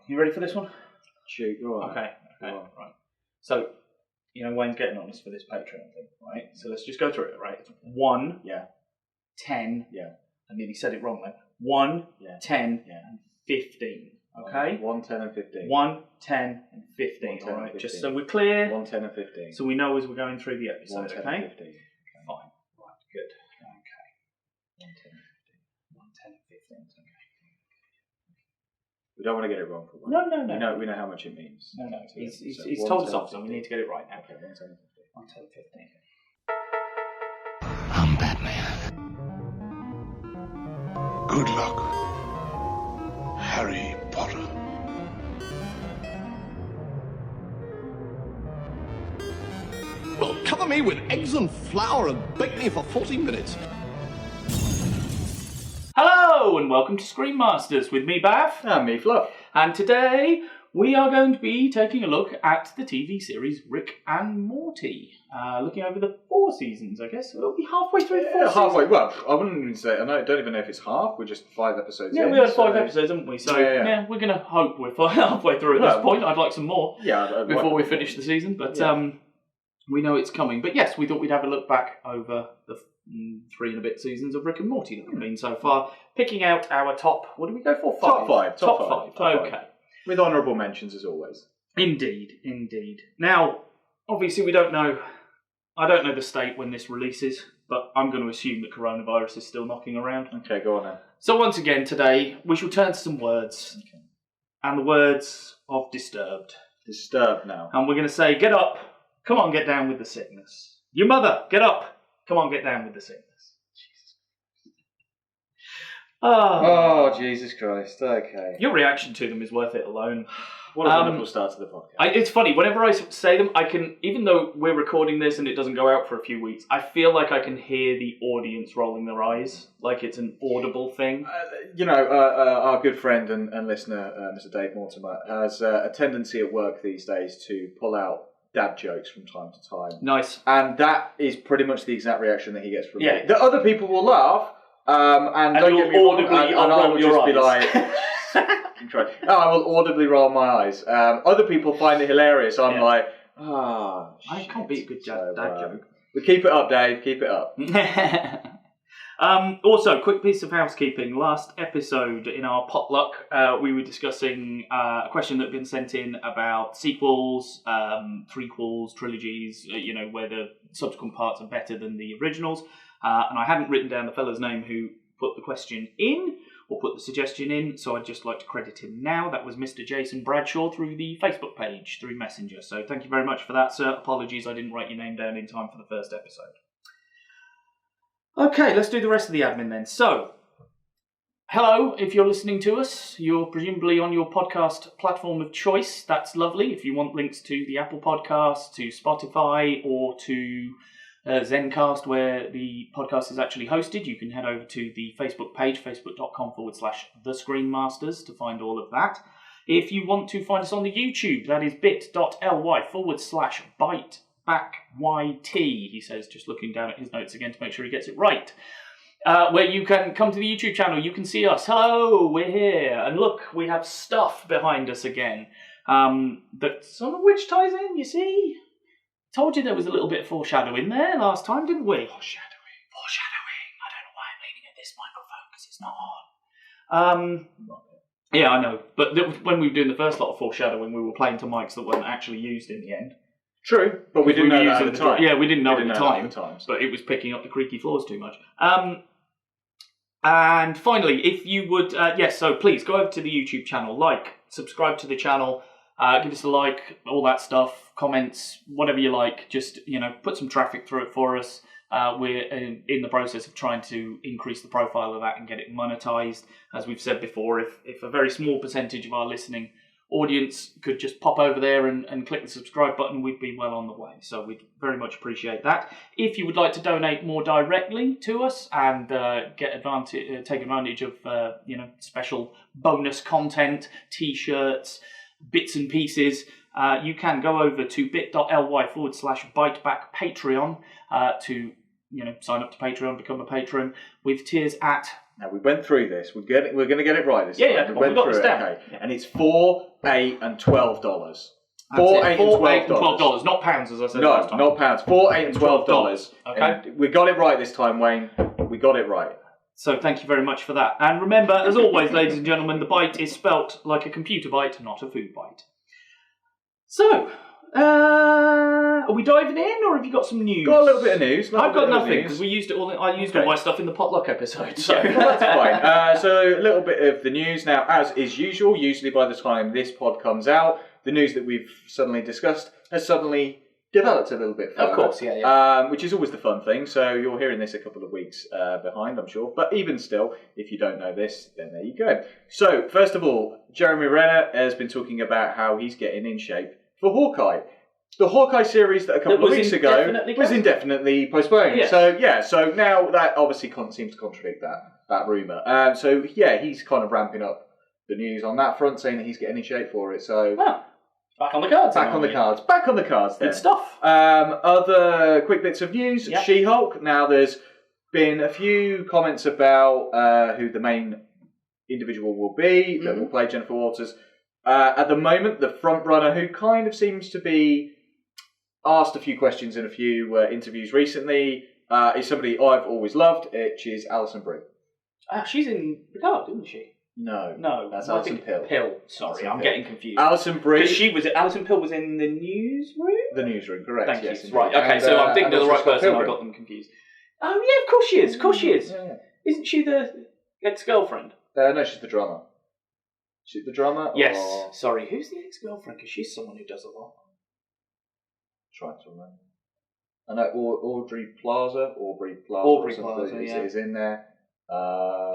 You ready for this one? Shoot, go on. Okay, right. So, Wayne's getting on us for this Patreon thing, right? So let's just go through it, right? It's 1, 10, I nearly said it wrong then. 1, 10, and 15. Okay? 1, 10, and 15. 1, 10, and 15. All right, just so we're clear. 1, 10, and 15. So we know as we're going through the episode, 1, 10, okay? and 15. Okay. Fine. Right, good. Okay. 1, 10, and 15. 1, 10, and 15. Okay. We don't want to get it wrong for one. No. We know how much it means. No. He's told us off, so we need to get it right now. Okay, 1, 10, and 15. 1, 10, 15. I'm Batman. Good luck, Harry Potter. Well, cover me with eggs and flour and bake me for 40 minutes. Hello, and welcome to Screen Masters with me, Bath. And me, Fluff. And today we are going to be taking a look at the TV series Rick and Morty. Looking over the 4 seasons, I guess. We'll be halfway through the 4 seasons. Halfway. Well, I wouldn't even say. I don't even know if it's half. We're just 5 episodes in. Yeah, we had 5 episodes, haven't we? So, yeah we're going to hope we're halfway through at this point. I'd like some more before we finish the season, but we know it's coming. But yes, we thought we'd have a look back over the 3 and a bit seasons of Rick and Morty that we've been so far, picking out our top. What do we go for? 5. Top 5. Okay. With honourable mentions as always. Indeed. Now, obviously, we don't know. I don't know the state when this releases, but I'm going to assume that coronavirus is still knocking around. Okay, go on then. So once again today, we shall turn to some words, and the words of Disturbed. Disturbed now. And we're going to say, get up, come on, get down with the sickness. Your mother, get up, come on, get down with the sickness. Jesus. Oh, Jesus Christ, okay. Your reaction to them is worth it alone. What a wonderful start to the podcast. It's funny, whenever I say them, I can, even though we're recording this and it doesn't go out for a few weeks, I feel like I can hear the audience rolling their eyes, like it's an audible thing. Our good friend and listener, Mr. Dave Mortimer, has a tendency at work these days to pull out dad jokes from time to time. Nice. And that is pretty much the exact reaction that he gets from me. The other people will laugh, and don't get me wrong, and I will just be like... I will audibly roll my eyes. Other people find it hilarious. I'm like, I can't be a good dad joke. But keep it up, Dave. Keep it up. Also, quick piece of housekeeping. Last episode in our potluck, we were discussing a question that had been sent in about sequels, threequels, trilogies, where the subsequent parts are better than the originals. And I hadn't written down the fella's name who put the question in, or put the suggestion in, so I'd just like to credit him now. That was Mr. Jason Bradshaw through the Facebook page, through Messenger. So thank you very much for that, sir. Apologies I didn't write your name down in time for the first episode. Okay, let's do the rest of the admin then. So, hello, if you're listening to us, you're presumably on your podcast platform of choice. That's lovely. If you want links to the Apple Podcast, to Spotify, or to Zencast, where the podcast is actually hosted, you can head over to the Facebook page, facebook.com/The Screen Masters, to find all of that. If you want to find us on the YouTube, that is bit.ly/Byte Back YT, he says, just looking down at his notes again to make sure he gets it right. Where you can come to the YouTube channel, you can see us. Hello, we're here. And look, we have stuff behind us again. That some of which ties in, you see? Told you there was a little bit of foreshadowing there last time, didn't we? Foreshadowing. I don't know why I'm leaning at this microphone, because it's not on. Yeah, I know. But when we were doing the first lot of foreshadowing, we were playing to mics that weren't actually used in the end. True, but we didn't know that at the time. Yeah, we didn't know at the time, but it was picking up the creaky floors too much. And finally, if you would, so please go over to the YouTube channel, subscribe to the channel, give us a like, all that stuff, comments, whatever you like. Just, put some traffic through it for us. We're in the process of trying to increase the profile of that and get it monetized. As we've said before, if a very small percentage of our listening audience could just pop over there and click the subscribe button, we'd be well on the way. So we'd very much appreciate that. If you would like to donate more directly to us and take advantage of special bonus content, t-shirts, bits and pieces, you can go over to bit.ly/Byte Back Patreon to sign up to Patreon, become a patron, with tiers at Now, we went through this. We're going to get it right this time. Yeah, we got this down. Okay. Yeah. And it's $4, $8, and $12. $4, $8, and $12. Not pounds, as I said last time. No, not pounds. $4, $8, and $12. Okay. And we got it right this time, Wayne. We got it right. So thank you very much for that. And remember, as always, ladies and gentlemen, the byte is spelt like a computer byte, not a food byte. So, are we diving in, or have you got some news? Got a little bit of news. I've got nothing, because we used it all. I used all my stuff in the potluck episode. So that's fine. So a little bit of the news now, as is usual. Usually, by the time this pod comes out, the news that we've suddenly discussed has suddenly developed a little bit further. Of course, yeah. Which is always the fun thing. So you're hearing this a couple of weeks behind, I'm sure. But even still, if you don't know this, then there you go. So first of all, Jeremy Renner has been talking about how he's getting in shape for Hawkeye. The Hawkeye series that a couple of weeks ago was indefinitely postponed. Yes. So now that obviously seems to contradict that rumour. He's kind of ramping up the news on that front, saying that he's getting in shape for it. So. Back on the cards. Back on the cards. Then. Good stuff. Other quick bits of news. Yep. She-Hulk. Now, there's been a few comments about who the main individual will be that will play Jennifer Walters. At the moment, the front runner, who kind of seems to be asked a few questions in a few interviews recently, is somebody I've always loved, which is Alison Brie. She's in Picard, isn't she? No, that's Alison Pill. Sorry, I'm getting confused. Alison Brie. Because Alison Pill was in the newsroom? The newsroom, correct. Thank yes, you. Right, okay, so I'm thinking of the right person, I got them confused. Oh, yeah, of course she is, Yeah. Isn't she the ex-girlfriend? No, she's the drummer. She's the drummer? Yes, sorry, who's the ex-girlfriend? Because she's someone who does a lot. Trying to remember. I know Aubrey Plaza is in there.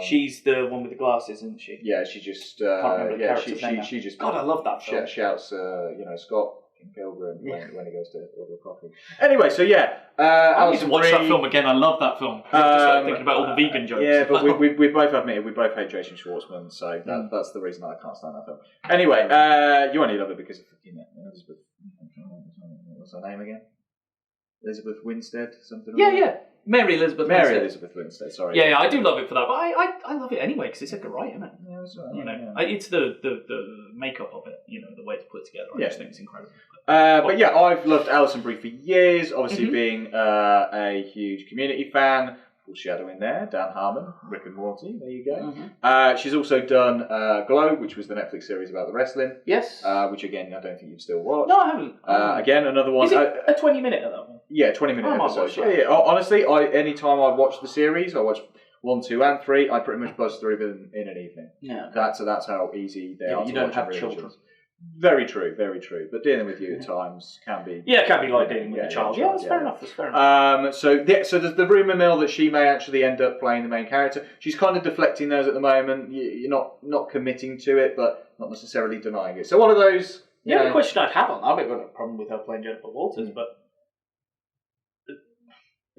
She's the one with the glasses, isn't she? Yeah, she just she just. God, I love that film. Shouts, Scott in Pilgrim when he goes to order a coffee. Anyway, so I need to watch that film again. I love that film. I just started thinking about all the vegan jokes. Yeah, but we both admit we both hate Jason Schwartzman, so that's the reason I can't stand that film. Anyway, you only love it because of Elizabeth. What's her name again? Elizabeth Winstead, something. Yeah. Mary Elizabeth Winstead, sorry. Yeah, I do love it for that, but I love it anyway because it's Edgar Wright, isn't it? Yeah, that's right. It's the makeup of it, the way it's put together. I just think it's incredible. I've loved Alison Brie for years, obviously being a huge Community fan. Foreshadowing there, Dan Harmon, Rick and Morty, there you go. She's also done Glow, which was the Netflix series about the wrestling. Yes. Which again, I don't think you've still watched. No, I haven't. Again, another one. Is it a 20-minute of that one? Yeah, 20-minute episode. Yeah. Honestly, any time I watch the series, I watch 1, 2, and 3. I pretty much buzz through them in an evening. Yeah. That's how easy they are. You don't have children. Very true. But dealing with you at times can be... Yeah, it can be like dealing with a child. Yeah, that's fair enough. So there's the rumour mill that she may actually end up playing the main character. She's kind of deflecting those at the moment. You're not committing to it, but not necessarily denying it. So one of those... The only question I'd have on that, I've got a problem with her playing Jennifer Walters, but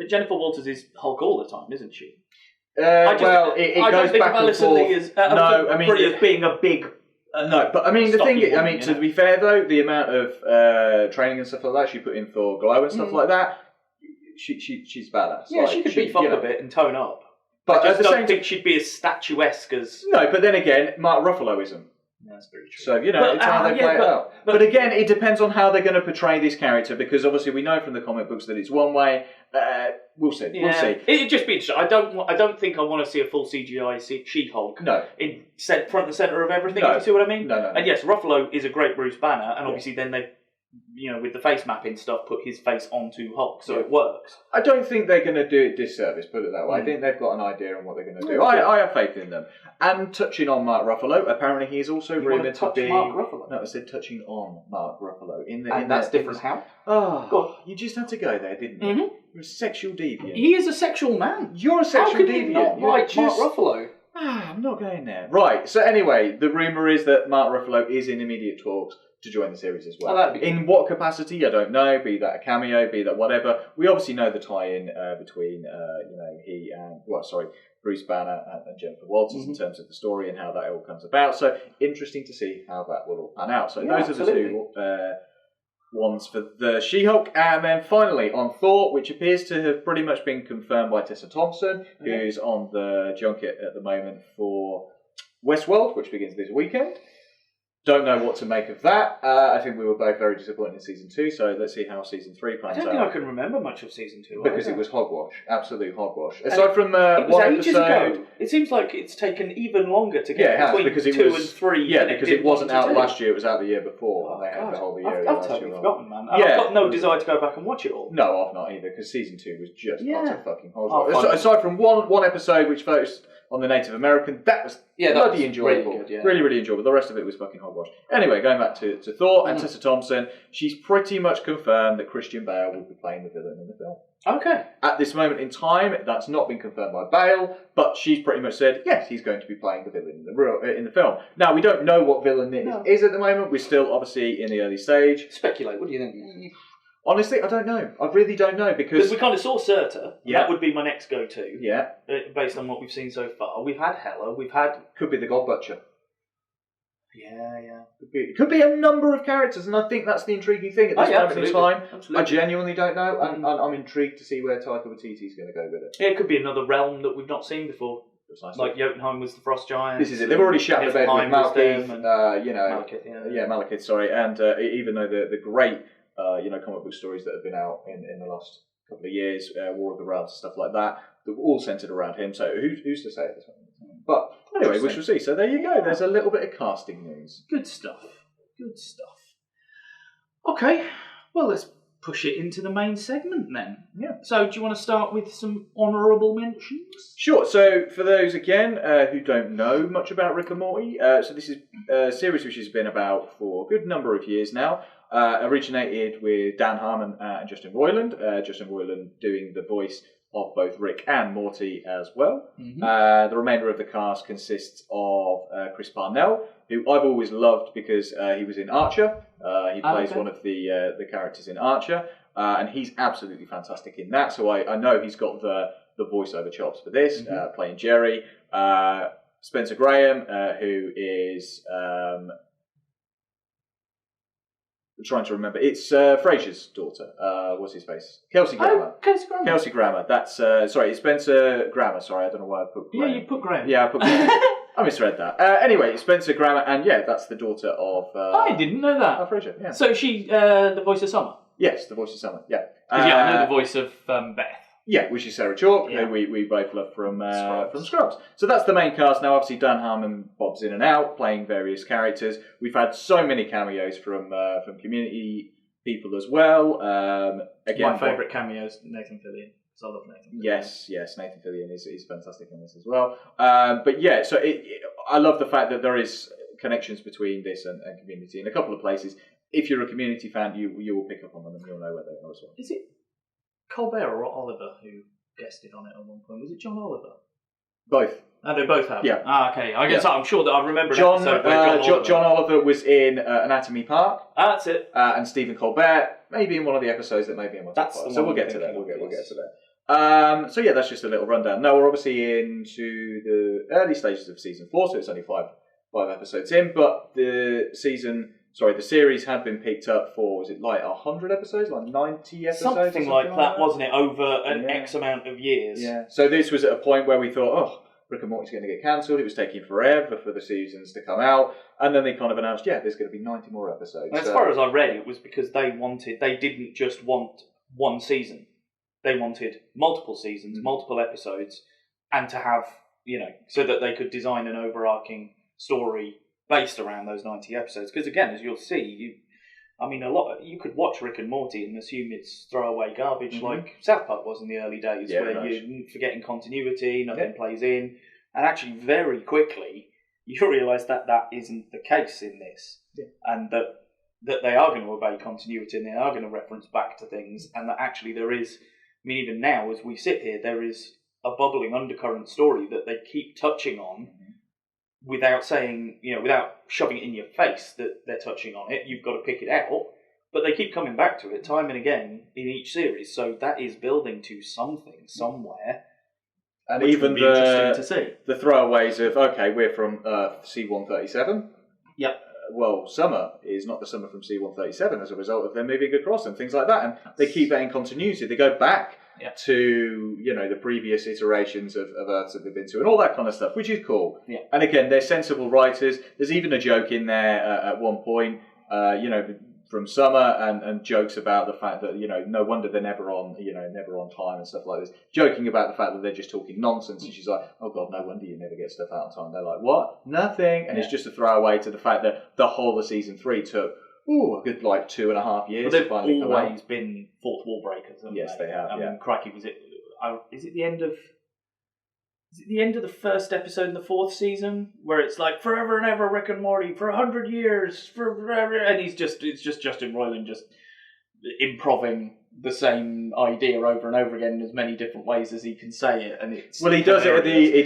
Jennifer Walters is Hulk all the time, isn't she? It goes back and forth. Brie as being a big... no, but the thing is, to be fair though, the amount of training and stuff like that she put in for Glow and stuff like that, she's badass. Yeah, she could beef up a bit and tone up. But I just don't think she'd be as statuesque as... No, but then again, Mark Ruffalo isn't. Yeah, that's very true. So, it's how they play it out. But again, it depends on how they're going to portray this character, because obviously we know from the comic books that it's one way. We'll see. Yeah. We'll see. It'd just be interesting. I don't think I want to see a full CGI She-Hulk. No. Front and centre of everything, if you see what I mean? No. And yes, Ruffalo is a great Bruce Banner, and obviously then they, with the face mapping stuff, put his face onto Hulk, so it works. I don't think they're going to do it disservice, put it that way. I think they've got an idea on what they're going to do. I have faith in them. And touching on Mark Ruffalo, apparentely he's also rumoured to be... Mark Ruffalo? No, I said touching on Mark Ruffalo. That's different how? Oh, God. You just had to go there, didn't you? Mm-hmm. You're a sexual deviant. He is a sexual man. You're a sexual deviant. How can you not like Mark Ruffalo? I'm not going there. Right, so anyway, the rumour is that Mark Ruffalo is in immediate talks to join the series as well. Oh, in what capacity, I don't know, be that a cameo, be that whatever. We obviously know the tie-in between, he and, Bruce Banner and Jennifer Walters in terms of the story and how that all comes about. So, interesting to see how that will all pan out. So, those are the two ones for the She-Hulk, and then finally on Thor, which appears to have pretty much been confirmed by Tessa Thompson, who's on the junket at the moment for Westworld, which begins this weekend. Don't know what to make of that. I think we were both very disappointed in season 2, so let's see how season 3 plans out. I don't think I can remember much of season 2. Because it was hogwash. Absolute hogwash. Aside from it was one ages episode... ago. It seems like it's taken even longer to get between because it 2 was, and 3. Yeah, because it wasn't out last year, it was out the year before. Oh, and they had the whole year I've totally forgotten, man. And I've got no desire to go back and watch it all. No, I've not either, because season 2 was just utter fucking hogwash. Aside from one episode which focused on the Native American, that was bloody enjoyable. Really good, really, really enjoyable. The rest of it was fucking hogwash. Anyway, going back to Thor and Tessa Thompson, she's pretty much confirmed that Christian Bale will be playing the villain in the film. Okay. At this moment in time, that's not been confirmed by Bale, but she's pretty much said, yes, he's going to be playing the villain in the film. Now, we don't know what villain it is at the moment. We're still, obviously, in the early stage. Speculate. What do you think? Honestly, I don't know. I really don't know, because... we kind of saw Surtur. Yeah. That would be my next go-to. Yeah. Based on what we've seen so far. We've had Hela. We've had... Could be the God Butcher. Yeah. Could be a number of characters, and I think that's the intriguing thing at this moment in time. Absolutely. I genuinely don't know, and I'm intrigued to see where Taika Waititi's going to go with it. Yeah, it could be another realm that we've not seen before. Precisely. Like Jotunheim was the Frost Giant. This is it. They've already shat the bed with Malekith, Malekith, Malekith, sorry. And even though the great comic book stories that have been out in the last couple of years, War of the Realms, stuff like that, they're all centred around him. So who's to say at this moment? But anyway, we shall see. So there you go. There's a little bit of casting news. Good stuff. Okay, well, let's push it into the main segment then. Yeah. So do you want to start with some honourable mentions? Sure. So for those, again, who don't know much about Rick and Morty, so this is a series which has been about for a good number of years now. Originated with Dan Harmon and Justin Roiland. Justin Roiland doing the voice of both Rick and Morty as well. Mm-hmm. The remainder of the cast consists of Chris Parnell, who I've always loved because he was in Archer. He plays one of the characters in Archer, and he's absolutely fantastic in that. So I know he's got the voiceover chops for this, playing Jerry. Spencer Graham, who is... I'm trying to remember. It's Frasier's daughter. What's his face? Kelsey Grammer. Kelsey Grammer. That's sorry. It's Spencer Grammer. Sorry, I don't know why I put Graham. Yeah, you put Graham. Yeah, I put Graham. I misread that. Anyway, Spencer Grammer, and that's the daughter of. I didn't know that. Frasier. Yeah. So she, the voice of Summer. Yes, the voice of Summer. Yeah. I know the voice of Beth. Yeah, which is Sarah Chalk, who we both love from Scrubs. So that's the main cast. Now, obviously, Dan Harmon bobs in and out, playing various characters. We've had so many cameos from Community people as well. Again, my favourite cameo is Nathan Fillion, because I love Nathan Fillion. Yes, Nathan Fillion is fantastic in this as well. But yeah, so I love the fact that there is connections between this and Community in a couple of places. If you're a Community fan, you will pick up on them and you'll know where they are as well. Is it Colbert or Oliver who guested on it at one point? Was it John Oliver? Both. Oh, they both have? Yeah. Okay. I guess I'm sure that I remember John Oliver was in Anatomy Park. That's it. And Stephen Colbert, maybe in one of the episodes that may be in one. So we'll get to that. We'll get to that. So that's just a little rundown. Now we're obviously into the early stages of season 4, so it's only five episodes in, but the series had been picked up for, was it like 100 episodes, like 90 episodes? Something like that, wasn't it, over an X amount of years. Yeah. So this was at a point where we thought, Rick and Morty's going to get cancelled. It was taking forever for the seasons to come out. And then they kind of announced, there's going to be 90 more episodes. As far as I read, it was because they didn't just want one season. They wanted multiple seasons, multiple episodes, and to have, so that they could design an overarching story based around those 90 episodes. Because again, as you'll see, you could watch Rick and Morty and assume it's throwaway garbage like South Park was in the early days, where you're forgetting continuity, nothing plays in. And actually, very quickly, you realise that isn't the case in this. Yeah. And that they are going to obey continuity and they are going to reference back to things, and that actually there is, even now as we sit here, there is a bubbling undercurrent story that they keep touching on without saying, without shoving it in your face that they're touching on it. You've got to pick it out, but they keep coming back to it time and again in each series. So that is building to something somewhere, and which even will be interesting to see. The throwaways of we're from Earth C-137. Yep. Summer is not the Summer from C-137 as a result of them moving across and things like that. And they keep that in continuity. They go back to, the previous iterations of Earths that they've been to and all that kind of stuff, which is cool. Yeah. And again, they're sensible writers. There's even a joke in there at one point, from Summer and jokes about the fact that, no wonder they're never on time and stuff like this. Joking about the fact that they're just talking nonsense. And she's like, oh God, no wonder you never get stuff out on time. They're like, what? Nothing. And it's just a throwaway to the fact that the whole of season 3 took a good 2.5 years. But they've always been fourth wall breakers, haven't yes, they have. I mean, crikey, is it the end of? Is it the end of the first episode in the 4th season where it's like forever and ever Rick and Morty for 100 years forever, and it's just Justin Roiland just improving the same idea over and over again in as many different ways as he can say it, and it's he does it at the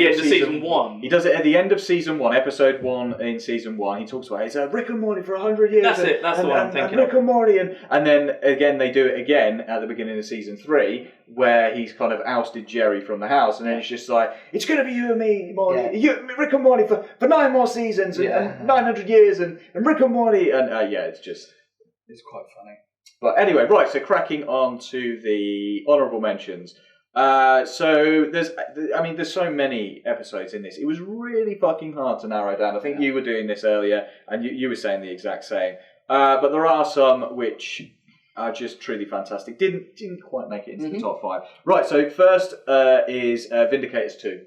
end of season 1. He does it at the end of season 1, episode 1 in season 1. He talks about it's Rick and Morty for 100 years. That's it. That's the one I'm thinking. Rick and Morty, and then again they do it again at the beginning of season 3, where he's kind of ousted Jerry from the house, and then it's just like it's going to be you and me, Morty, Rick and Morty for 9 more seasons and 900 years, and Rick and Morty, and it's quite funny. But anyway, right, so cracking on to the honourable mentions. So there's so many episodes in this. It was really fucking hard to narrow down. I think you were doing this earlier, and you were saying the exact same. But there are some which are just truly fantastic. Didn't quite make it into the top 5. Right, so first is Vindicators 2.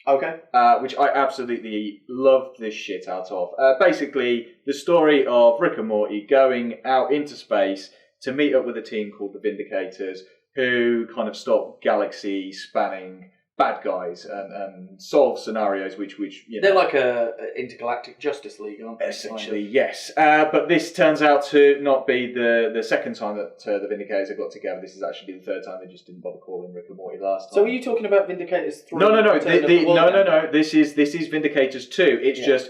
Okay. Which I absolutely loved this shit out of. Basically, the story of Rick and Morty going out into space to meet up with a team called the Vindicators, who kind of stop galaxy-spanning bad guys and solve scenarios which they're like a intergalactic Justice League, aren't they? Essentially, yes. But this turns out to not be the second time that the Vindicators have got together. This is actually the third time. They just didn't bother calling Rick and Morty last time. So are you talking about Vindicators 3? No. No. This is Vindicators 2. It's just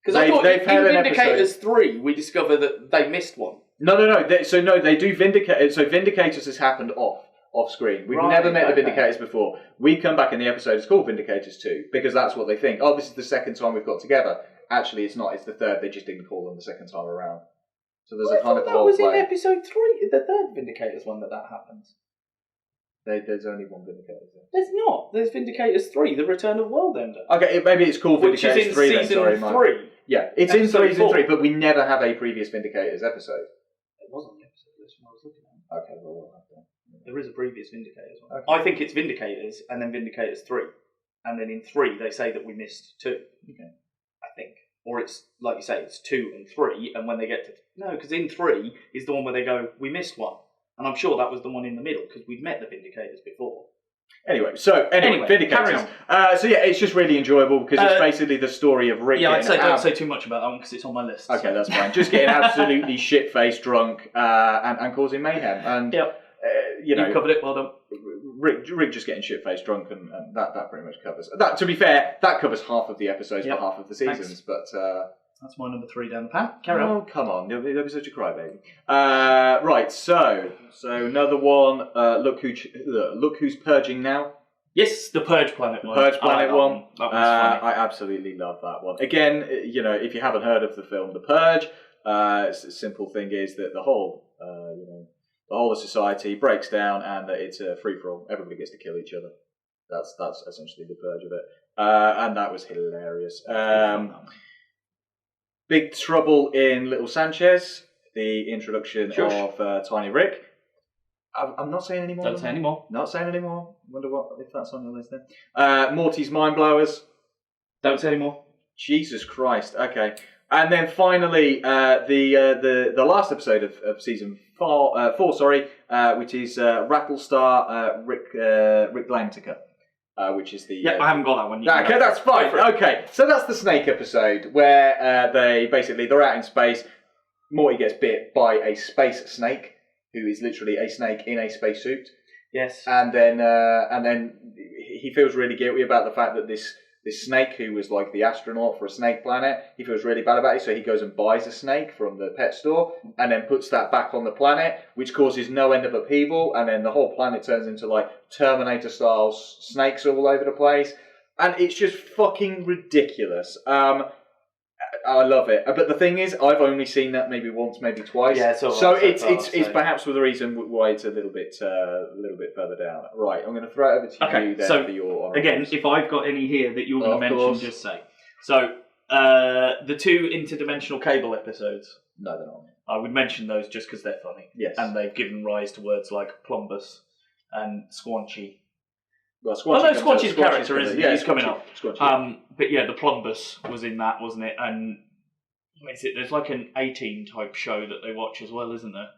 because I thought in Vindicators 3 we discover that they missed one. No. They do Vindicators. So Vindicators has happened off screen. We've never met the Vindicators before. We come back in the episode, it's called Vindicators 2, because that's what they think. Oh, this is the second time we've got together. Actually, it's not. It's the third. They just didn't call them the second time around. So there's a kind of that was in episode 3, the third Vindicators one that happens. There's only one Vindicators. There's not. There's Vindicators 3, The Return of Worldender. Okay, maybe it's called Vindicators 3 then. Sorry, Season 3. Yeah, it's in season 3, but we never have a previous Vindicators episode. It was on the episode list when I was looking at it. Okay, well, we'll have to. There is a previous Vindicators one. Okay. I think it's Vindicators and then Vindicators 3. And then in 3 they say that we missed 2. Okay. I think. Or it's, like you say, it's 2 and 3, and when they get to... No, because in 3 is the one where they go, we missed one. And I'm sure that was the one in the middle, because we'd met the Vindicators before. Anyway, Vindicators. It's just really enjoyable, because it's basically the story of Rick. Yeah, don't say too much about that one, because it's on my list. Okay, that's fine. Just getting absolutely shit-faced drunk and causing mayhem. And, you covered it, well done. Rick just getting shit-faced drunk, and that pretty much covers. That, to be fair, that covers half of the episodes for half of the seasons. Thanks. But that's my number 3 down the pan. Carry on. Oh, come on. Don't be such a crybaby. Right, so another one. Look who's purging now. Yes, the Purge Planet one. Purge Planet one. That one's funny. I absolutely love that one. Again, if you haven't heard of the film The Purge, the simple thing is that the whole of society breaks down, and it's a free-for-all. Everybody gets to kill each other. That's essentially the purge of it. And that was hilarious. Big Trouble in Little Sanchez, the introduction of Tiny Rick. I'm not saying any more. Don't say any more. Not saying any more. Wonder if that's on your list then. Morty's Mind Blowers. Don't say any more. Jesus Christ. Okay. And then finally, the last episode of season 4, which is Rattlestar Rick Lantica, which is the... I haven't got that one. Okay, that's fine. Okay, so that's the snake episode, where they're out in space. Morty gets bit by a space snake, who is literally a snake in a spacesuit. Yes. And then he feels really guilty about the fact that this snake, who was like the astronaut for a snake planet, he feels really bad about it, so he goes and buys a snake from the pet store and then puts that back on the planet, which causes no end of upheaval, and then the whole planet turns into like Terminator-style snakes all over the place, and it's just fucking ridiculous. I I love it. But the thing is, I've only seen that maybe once, maybe twice. Yeah, so it's perhaps for the reason why it's a little bit further down. Right, I'm going to throw it over to you then for your... Again, if I've got any here that you're going to mention, just say. So, the 2 interdimensional cable episodes. No, they're not. I would mention those just because they're funny. Yes. And they've given rise to words like plumbus and squanchy. Well, Squanchy's character, isn't he? He's coming up. Squanchy. But yeah, the plumbus was in that, wasn't it? And there's like an 18 type show that they watch as well, isn't there?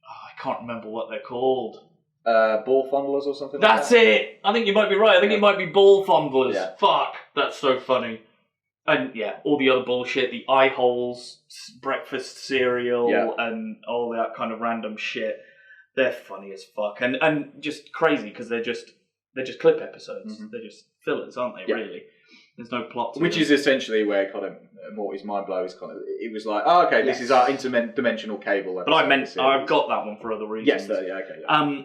Oh, I can't remember what they're called. Ball fondlers or something That's like that? it! I think you might be right. I think it might be ball fondlers. Yeah. Fuck, that's so funny. And yeah, all the other bullshit, the eye holes, breakfast cereal, and all that kind of random shit. They're funny as fuck, and just crazy because they're just clip episodes. Mm-hmm. They're just fillers, aren't they? Yeah. Really, there's no plot to Which them. is essentially where kind of Morty's mind blow is kind of. It was like, oh, okay, this is our interdimensional cable. But I've got that one for other reasons. Yes, okay. Yeah.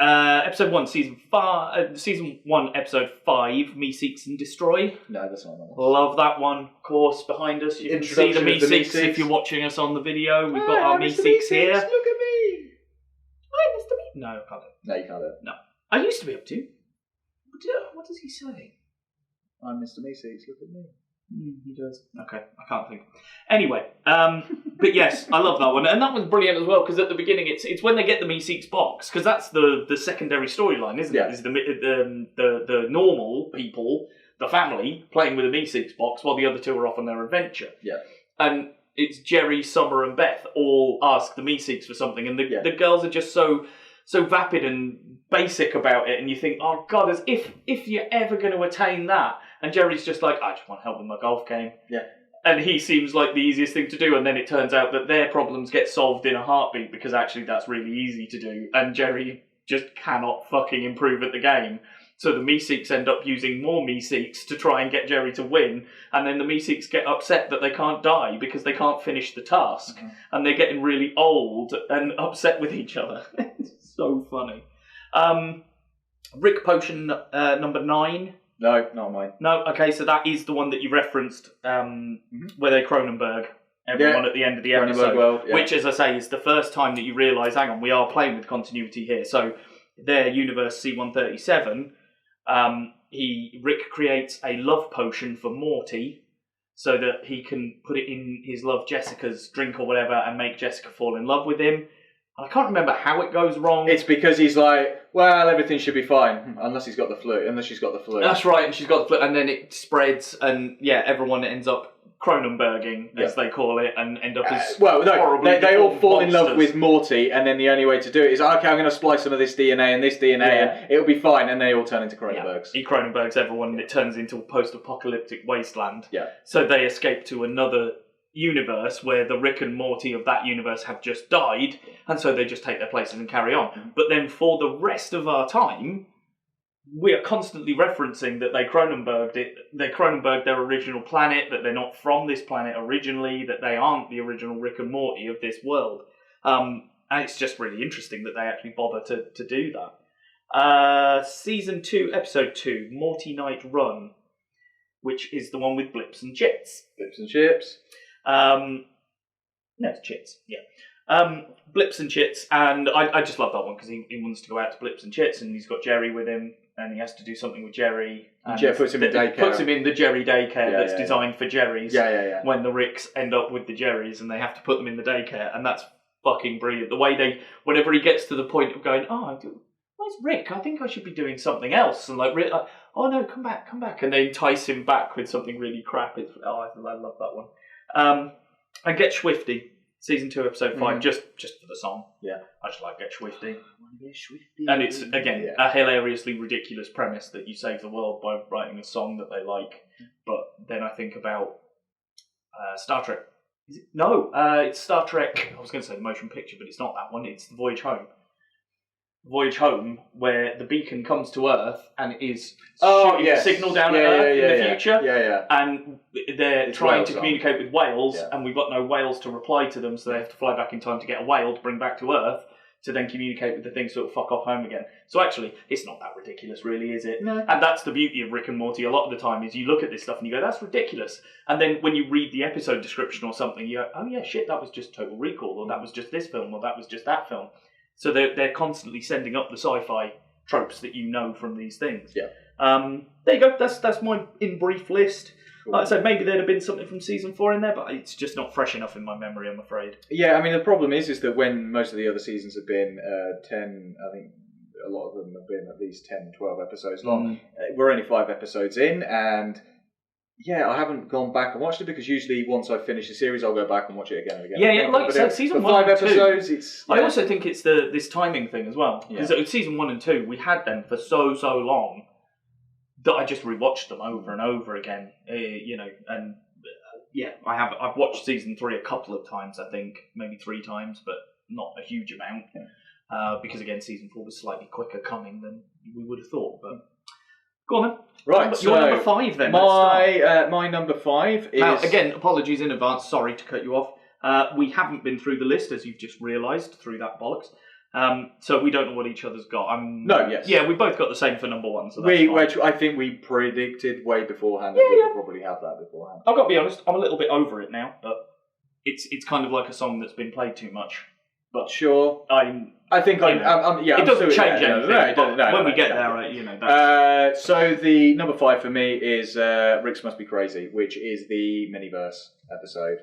Episode 1, season 1, episode 5, Meeseeks and Destroy. No, that's not nice. Love that one. Of course, behind us, you can see the Meeseeks if you're watching us on the video. We've got our Meeseeks here. Look at me. Hi, Mr. Meeseeks. No, I can't do it. No, you can't do it. No. I used to be able to. What does he say? I'm Mr. Meeseeks, look at me. He does. Okay, I can't think. Anyway, but yes, I love that one, and that one's brilliant as well because at the beginning, it's when they get the Meeseeks box because that's the secondary storyline, isn't it? Is the normal people, the family, playing with the Meeseeks box while the other 2 are off on their adventure. Yeah, and it's Jerry, Summer, and Beth all ask the Meeseeks for something, and the girls are just so vapid and basic about it, and you think, oh God, as if you're ever going to attain that. And Jerry's just like, I just want help with my golf game. Yeah. And he seems like the easiest thing to do, and then it turns out that their problems get solved in a heartbeat because actually that's really easy to do, and Jerry just cannot fucking improve at the game. So the Meeseeks end up using more Meeseeks to try and get Jerry to win, and then the Meeseeks get upset that they can't die because they can't finish the task, and they're getting really old and upset with each other. It's so funny. Rick Potion number 9. No, not mine. No, okay, so that is the one that you referenced, where they Cronenberg everyone at the end of the episode, which, as I say, is the first time that you realise, hang on, we are playing with continuity here. So their universe C-137, Rick creates a love potion for Morty so that he can put it in his love Jessica's drink or whatever and make Jessica fall in love with him. I can't remember how it goes wrong. It's because he's like, well, everything should be fine, unless she's got the flu. That's right, and she's got the flu, and then it spreads, and everyone ends up Cronenberging, as they call it, and end up as they all fall in love with Morty, and then the only way to do it is, okay, I'm going to splice some of this DNA and this DNA, and it'll be fine, and they all turn into Cronenbergs. He Cronenbergs everyone, and it turns into a post-apocalyptic wasteland. Yeah. So they escape to another universe where the Rick and Morty of that universe have just died, and so they just take their places and carry on. Mm-hmm. But then for the rest of our time, we are constantly referencing that they Cronenberged it. They Cronenberged their original planet, that they're not from this planet originally, that they aren't the original Rick and Morty of this world. And it's just really interesting that they actually bother to do that. Season 2, Episode 2, Morty Night Run, which is the one with Blips and Chits. Blips and Chips. No, it's Chits, Blips and Chits, and I just love that one because he wants to go out to Blips and Chits, and he's got Jerry with him, and he has to do something with Jerry. And puts him in daycare. Puts him in the Jerry daycare that's designed for Jerrys. When the Ricks end up with the Jerrys, and they have to put them in the daycare, and that's fucking brilliant. The way whenever he gets to the point of going, where's Rick? I think I should be doing something else, and like Rick, oh no, come back, and they entice him back with something really crap. I love that one. And Get Swifty, Season 2, Episode 5, just for the song. Yeah. I just like Get Swifty. And it's, again, a hilariously ridiculous premise that you save the world by writing a song that they like. But then I think about Star Trek. Is it? No, it's Star Trek. I was going to say the motion picture, but it's not that one. It's The Voyage Home. Voyage Home, where the beacon comes to Earth and is shooting a signal down at Earth in the future. And they're trying to communicate with whales, and we've got no whales to reply to them, so they have to fly back in time to get a whale to bring back to Earth. to then communicate with the things that will fuck off home again. So actually, it's not that ridiculous, really, is it? No. And that's the beauty of Rick and Morty a lot of the time, is you look at this stuff and you go, that's ridiculous. And then when you read the episode description or something, you go, oh yeah, shit, that was just Total Recall, or that was just this film, or that was just that film. So they're constantly sending up the sci-fi tropes that you know from these things. Yeah. There you go. That's my in brief list. Cool. Like I said, maybe there'd have been something from season 4 in there, but it's just not fresh enough in my memory, I'm afraid. Yeah, I mean, the problem is that when most of the other seasons have been 10, I think a lot of them have been at least 10, 12 episodes long. We're only 5 episodes in, and yeah, I haven't gone back and watched it, because usually once I finish a series, I'll go back and watch it again and again. Yeah, like I said, season 1 5 and 2, episodes, it's... Yeah. I also think it's this timing thing as well. Because season 1 and 2, we had them for so long that I just rewatched them over and over again, and I've watched season 3 a couple of times, I think, maybe 3 times, but not a huge amount, because again, season 4 was slightly quicker coming than we would have thought. But go on then. Right, your number 5 then. My number 5 is... Now, again, apologies in advance, sorry to cut you off. We haven't been through the list, as you've just realised, through that bollocks. So we don't know what each other's got. Yeah, we both got the same for number 1. So that's fine. I think we predicted way beforehand that we would probably have that beforehand. I've got to be honest, I'm a little bit over it now, but it's kind of like a song that's been played too much. But sure, it doesn't change anything. When we get there, So the number 5 for me is Rick's Must Be Crazy, which is the Miniverse episode.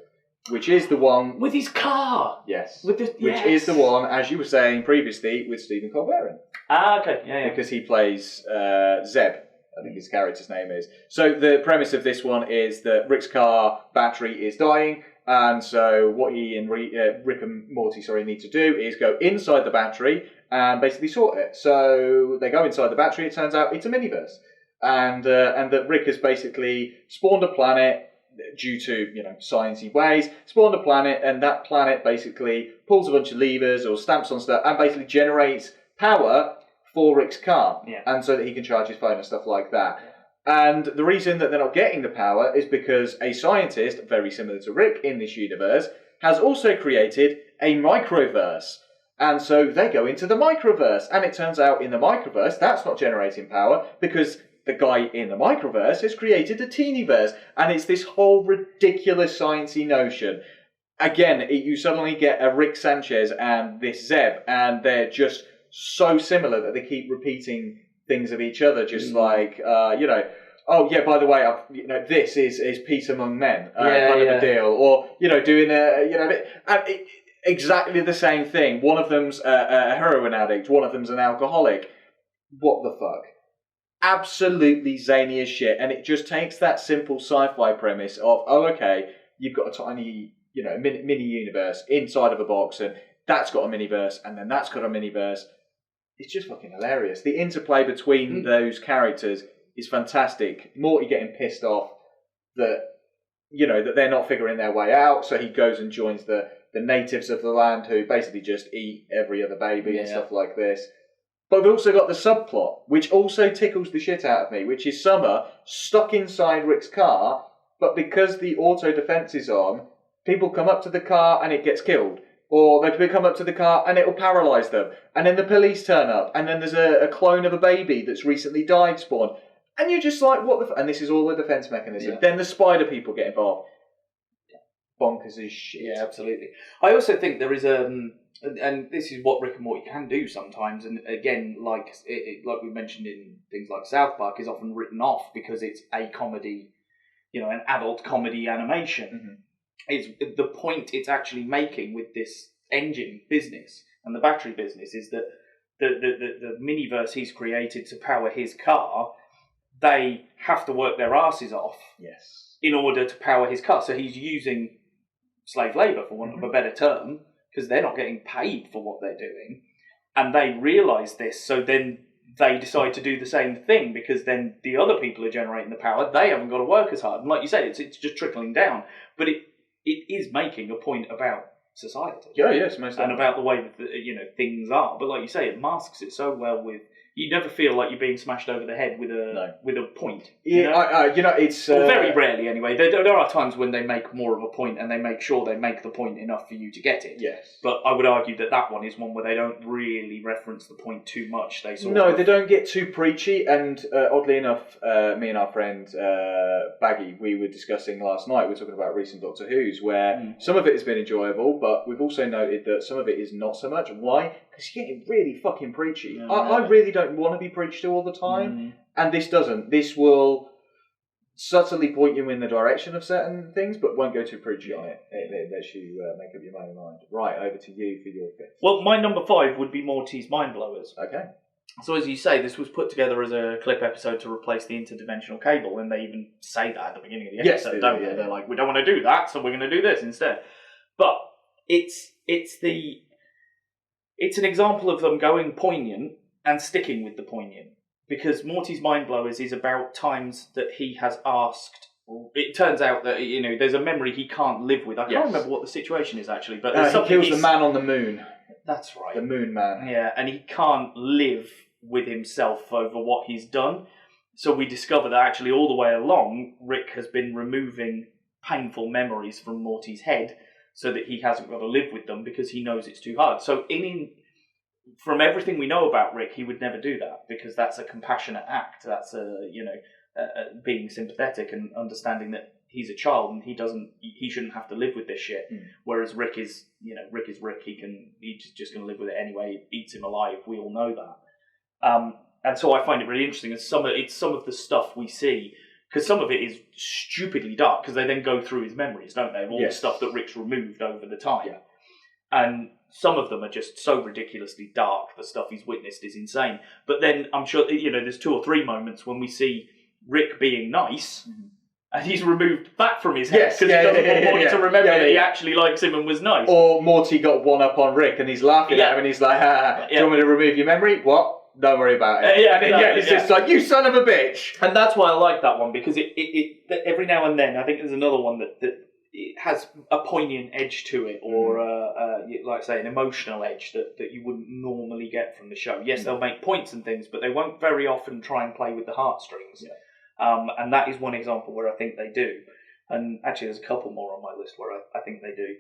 Which is the one... With his car! Yes. Which is the one, as you were saying previously, with Stephen Colbert in. Ah, okay. Yeah. Because he plays Zeb, I think his character's name is. So the premise of this one is that Rick's car battery is dying, and so what he and Rick and Morty need to do is go inside the battery and basically sort it. So they go inside the battery, it turns out it's a miniverse. And that Rick has basically spawned a planet due to, sciencey ways, spawned a planet, and that planet basically pulls a bunch of levers or stamps on stuff and basically generates power for Rick's car. Yeah. And so that he can charge his phone and stuff like that. And the reason that they're not getting the power is because a scientist, very similar to Rick in this universe, has also created a microverse. And so they go into the microverse. And it turns out in the microverse, that's not generating power because the guy in the microverse has created a teenyverse, and it's this whole ridiculous sciencey notion. Again, you suddenly get a Rick Sanchez and this Zeb, and they're just so similar that they keep repeating things of each other, just like, oh yeah, by the way, this is peace among men, kind of a deal, or doing exactly the same thing. One of them's a heroin addict, one of them's an alcoholic. What the fuck? Absolutely zany as shit, and it just takes that simple sci-fi premise of, you've got a tiny, mini universe inside of a box, and that's got a miniverse, and then that's got a miniverse. It's just fucking hilarious. The interplay between those characters is fantastic. Morty getting pissed off that, that they're not figuring their way out, so he goes and joins the natives of the land who basically just eat every other baby and stuff like this. But we've also got the subplot, which also tickles the shit out of me, which is Summer stuck inside Rick's car, but because the auto defense is on, people come up to the car and it gets killed. Or they come up to the car and it will paralyse them. And then the police turn up, and then there's a clone of a baby that's recently died spawn. And you're just like, what the and this is all the defence mechanism. Yeah. Then the spider people get involved. Bonkers as shit. Yeah, absolutely. I also think there is and this is what Rick and Morty can do sometimes, and again, like we mentioned in things like South Park, is often written off because it's a comedy, an adult comedy animation. Mm-hmm. It's the point it's actually making with this engine business and the battery business is that the miniverse he's created to power his car, they have to work their asses off in order to power his car. So he's using slave labour, for want of a better term, because they're not getting paid for what they're doing, and they realise this, so then they decide to do the same thing, because then the other people are generating the power, they haven't got to work as hard, and like you said, it's just trickling down, but it is making a point about society. Yeah, yes, most and about the way that things are, but like you say, it masks it so well with, you never feel like you're being smashed over the head with a point. Yeah, it's well, very rarely anyway. There are times when they make more of a point and they make sure they make the point enough for you to get it. Yes, but I would argue that one is one where they don't really reference the point too much. They don't get too preachy. And oddly enough, me and our friend Baggy, we were discussing last night. We were talking about recent Doctor Who's, where some of it has been enjoyable, but we've also noted that some of it is not so much. Why? Because you're getting really fucking preachy. I really don't want to be preached to all the time, and this doesn't. This will subtly point you in the direction of certain things, but won't go too preachy on it. It lets you make up your own mind. Right, over to you for your fifth. Well, my number 5 would be Morty's Mind Blowers. Okay. So as you say, this was put together as a clip episode to replace the interdimensional cable, and they even say that at the beginning of the episode, don't they? They're like, we don't want to do that, so we're going to do this instead. But it's an example of them going poignant and sticking with the poignant, because Morty's Mind Blowers is about times that he has asked. It turns out that there's a memory he can't live with. I can't remember what the situation is actually, but he kills the man on the moon. That's right, the Moon Man. Yeah, and he can't live with himself over what he's done. So we discover that actually all the way along, Rick has been removing painful memories from Morty's head, so that he hasn't got to live with them because he knows it's too hard. So from everything we know about Rick, he would never do that, because that's a compassionate act. That's being sympathetic and understanding that he's a child and he shouldn't have to live with this shit. Whereas Rick is Rick. He's just going to live with it anyway. It eats him alive. We all know that. And so I find it really interesting. It's some of the stuff we see. Because some of it is stupidly dark, because they then go through his memories, don't they? Of all the stuff that Rick's removed over the time. Yeah. And some of them are just so ridiculously dark, the stuff he's witnessed is insane. But then I'm sure, there's 2 or 3 moments when we see Rick being nice, and he's removed back from his head, because he doesn't want Morty to remember that he actually likes him and was nice. Or Morty got one up on Rick, and he's laughing at him, and he's like, do you want me to remove your memory? What? Don't worry about it. It's just like, you son of a bitch. And that's why I like that one, because it every now and then, I think there's another one that it has a poignant edge to it, or like I say, an emotional edge that you wouldn't normally get from the show. Yes, they'll make points and things, but they won't very often try and play with the heartstrings. And that is one example where I think they do. And actually, there's a couple more on my list where I think they do.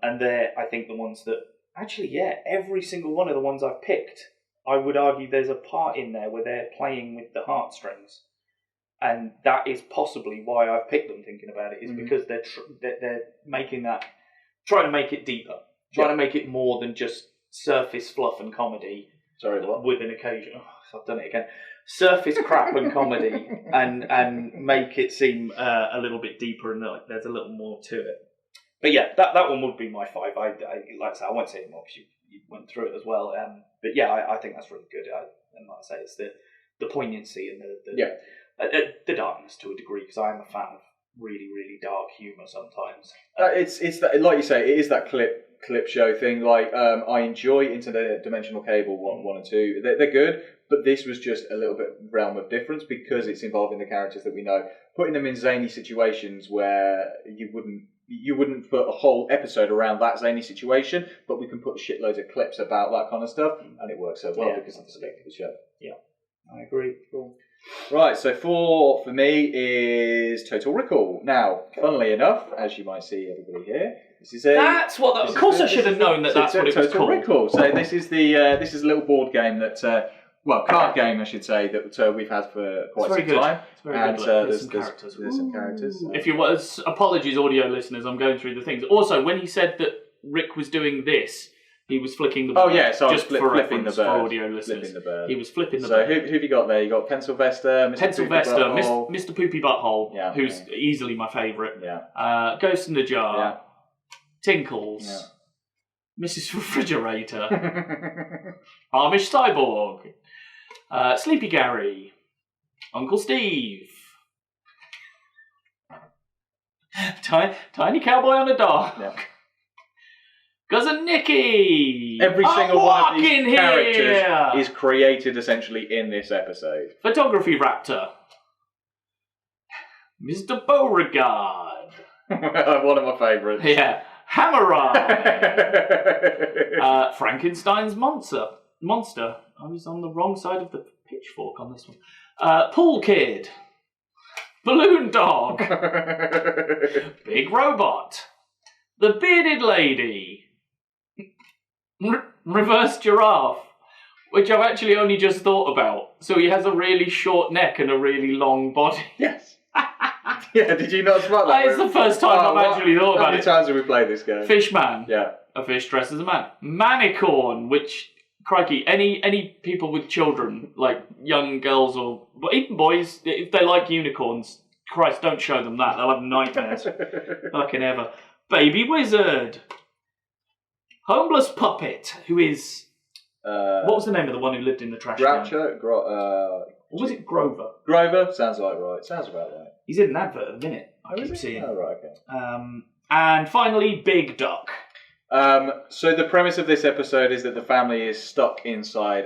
And they're, I think, the ones that actually, every single one of the ones I've picked, I would argue there's a part in there where they're playing with the heartstrings, and that is possibly why I've picked them. Thinking about it is because they're making that, trying to make it deeper, trying to make it more than just surface fluff and comedy. Sorry, what? With an occasion, I've done it again. Surface crap and comedy, and make it seem a little bit deeper, and like there's a little more to it. But yeah, that one would be my 5. I like I say, I won't say it more because you went through it as well. But yeah, I think that's really good. And like I say, it's the poignancy and the darkness to a degree, because I am a fan of really, really dark humour sometimes. It's that, like you say, it is that clip show thing. Like I enjoy Interdimensional Cable 1 and 2. They're good, but this was just a little bit realm of difference, because it's involving the characters that we know, putting them in zany situations where you wouldn't put a whole episode around that zany situation, but we can put shitloads of clips about that kind of stuff, and it works so well because of the length of the show. Yeah, I agree. Cool. Right, so 4 for me is Total Recall. Now, funnily enough, as you might see everybody here, this is that's what. Of course, I should have known that's what it was called. Total Recall. So this is a little board game that. Card game, I should say, that we've had for quite some time. It's very good. There's some characters. If you was, apologies, audio listeners, I'm going through the things. Also, when he said that Rick was doing this, he was flicking the bird. Oh yeah, so just I was flipping the bird. For audio listeners. Flipping the bird. He was flipping the bird. So who have you got there? You got Pencil Vesta, Mr. Poopy Butthole, who's easily my favourite. Yeah. Ghost in the Jar. Tinkles. Mrs. Refrigerator. Amish Cyborg. Sleepy Gary, Uncle Steve, Tiny Cowboy on a Dog, Cousin Nicky. Every single one of these characters is created essentially in this episode. Photography Raptor, Mr. Beauregard. One of my favourites. Yeah, Hammer Eye. Frankenstein's monster. was on the wrong side of the pitchfork on this one. Pool Kid. Balloon Dog. Big Robot. The Bearded Lady. Reverse Giraffe. Which I've actually only just thought about. So he has a really short neck and a really long body. Yes. Yeah, did you not spot that? It's the first time I've actually thought about it. How many times have we played this game? Fishman. Yeah. A fish dressed as a man. Manicorn, which, crikey, any people with children, like young girls or even boys, if they like unicorns, Christ, don't show them that. They'll have nightmares. Fucking ever. Baby Wizard. Homeless Puppet, who is... what was the name of the one who lived in the trash can? Groucho? Or was it Grover? Grover? Sounds like right. Sounds about right. He's in an advert at the minute. I keep seeing. Oh, right, okay. And finally, Big Duck. So the premise of this episode is that the family is stuck inside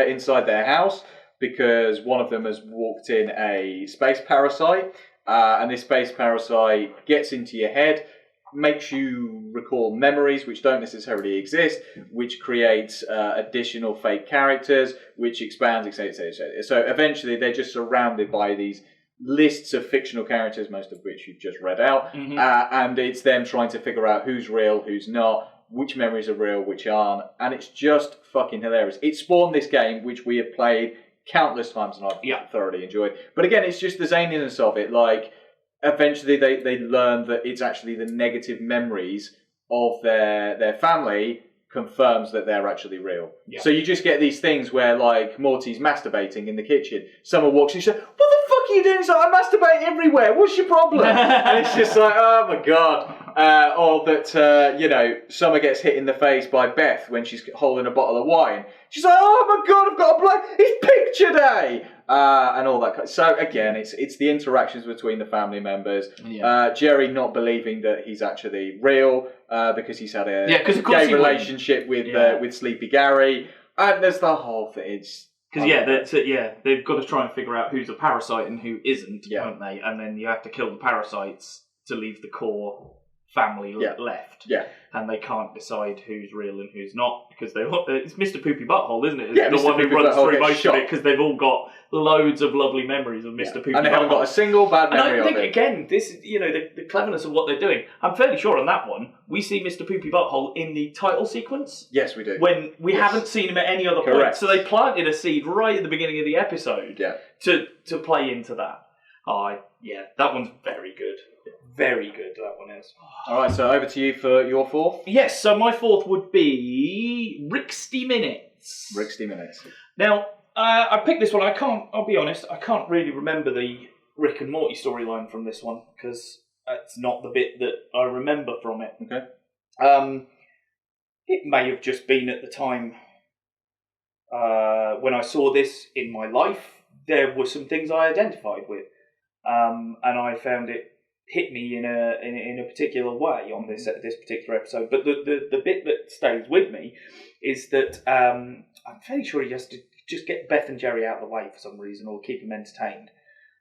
inside their house because one of them has walked in a space parasite, and this space parasite gets into your head, makes you recall memories which don't necessarily exist, which creates additional fake characters, which expands, etc., etc. So eventually they're just surrounded by these lists of fictional characters, most of which you've just read out, and it's them trying to figure out who's real, who's not, which memories are real, which aren't, and it's just fucking hilarious. It spawned this game, which we have played countless times and I've thoroughly enjoyed. But again, it's just the zaniness of it, like, eventually they learn that it's actually the negative memories of their family confirms that they're actually real. Yeah. So you just get these things where, like, Morty's masturbating in the kitchen. Someone walks in and says, "What the fuck are you doing?" He's like, "I masturbate everywhere. What's your problem?" And it's just like, oh my God. Or that, Summer gets hit in the face by Beth when she's holding a bottle of wine. She's like, "Oh my God, I've got a black... It's picture day!" And all that. So again, it's the interactions between the family members. Yeah. Jerry not believing that he's actually real because he's had a gay relationship with Sleepy Gary, and there's the whole thing. Because they've got to try and figure out who's a parasite and who isn't, won't they? And then you have to kill the parasites to leave the core family left. Yeah. And they can't decide who's real and who's not because it's Mr. Poopy Butthole, isn't it? It's the one who runs through most of it because they've all got loads of lovely memories of Mr. Poopy Butthole. And they haven't got a single bad memory of it. And I think, again, this is, the cleverness of what they're doing. I'm fairly sure on that one, we see Mr. Poopy Butthole in the title sequence. Yes, we do. When we haven't seen him at any other point. So they planted a seed right at the beginning of the episode to play into that. That one's very good. Very good, that one is. Alright, so over to you for your fourth. Yes, so my fourth would be Ricksty Minutes. Ricksty Minutes. Now, I picked this one. I'll be honest, I can't really remember the Rick and Morty storyline from this one, because it's not the bit that I remember from it. Okay. It may have just been at the time when I saw this in my life, there were some things I identified with. And I found it hit me in a particular way on this particular episode. But the bit that stays with me is that I'm fairly sure he has to just get Beth and Jerry out of the way for some reason or keep them entertained.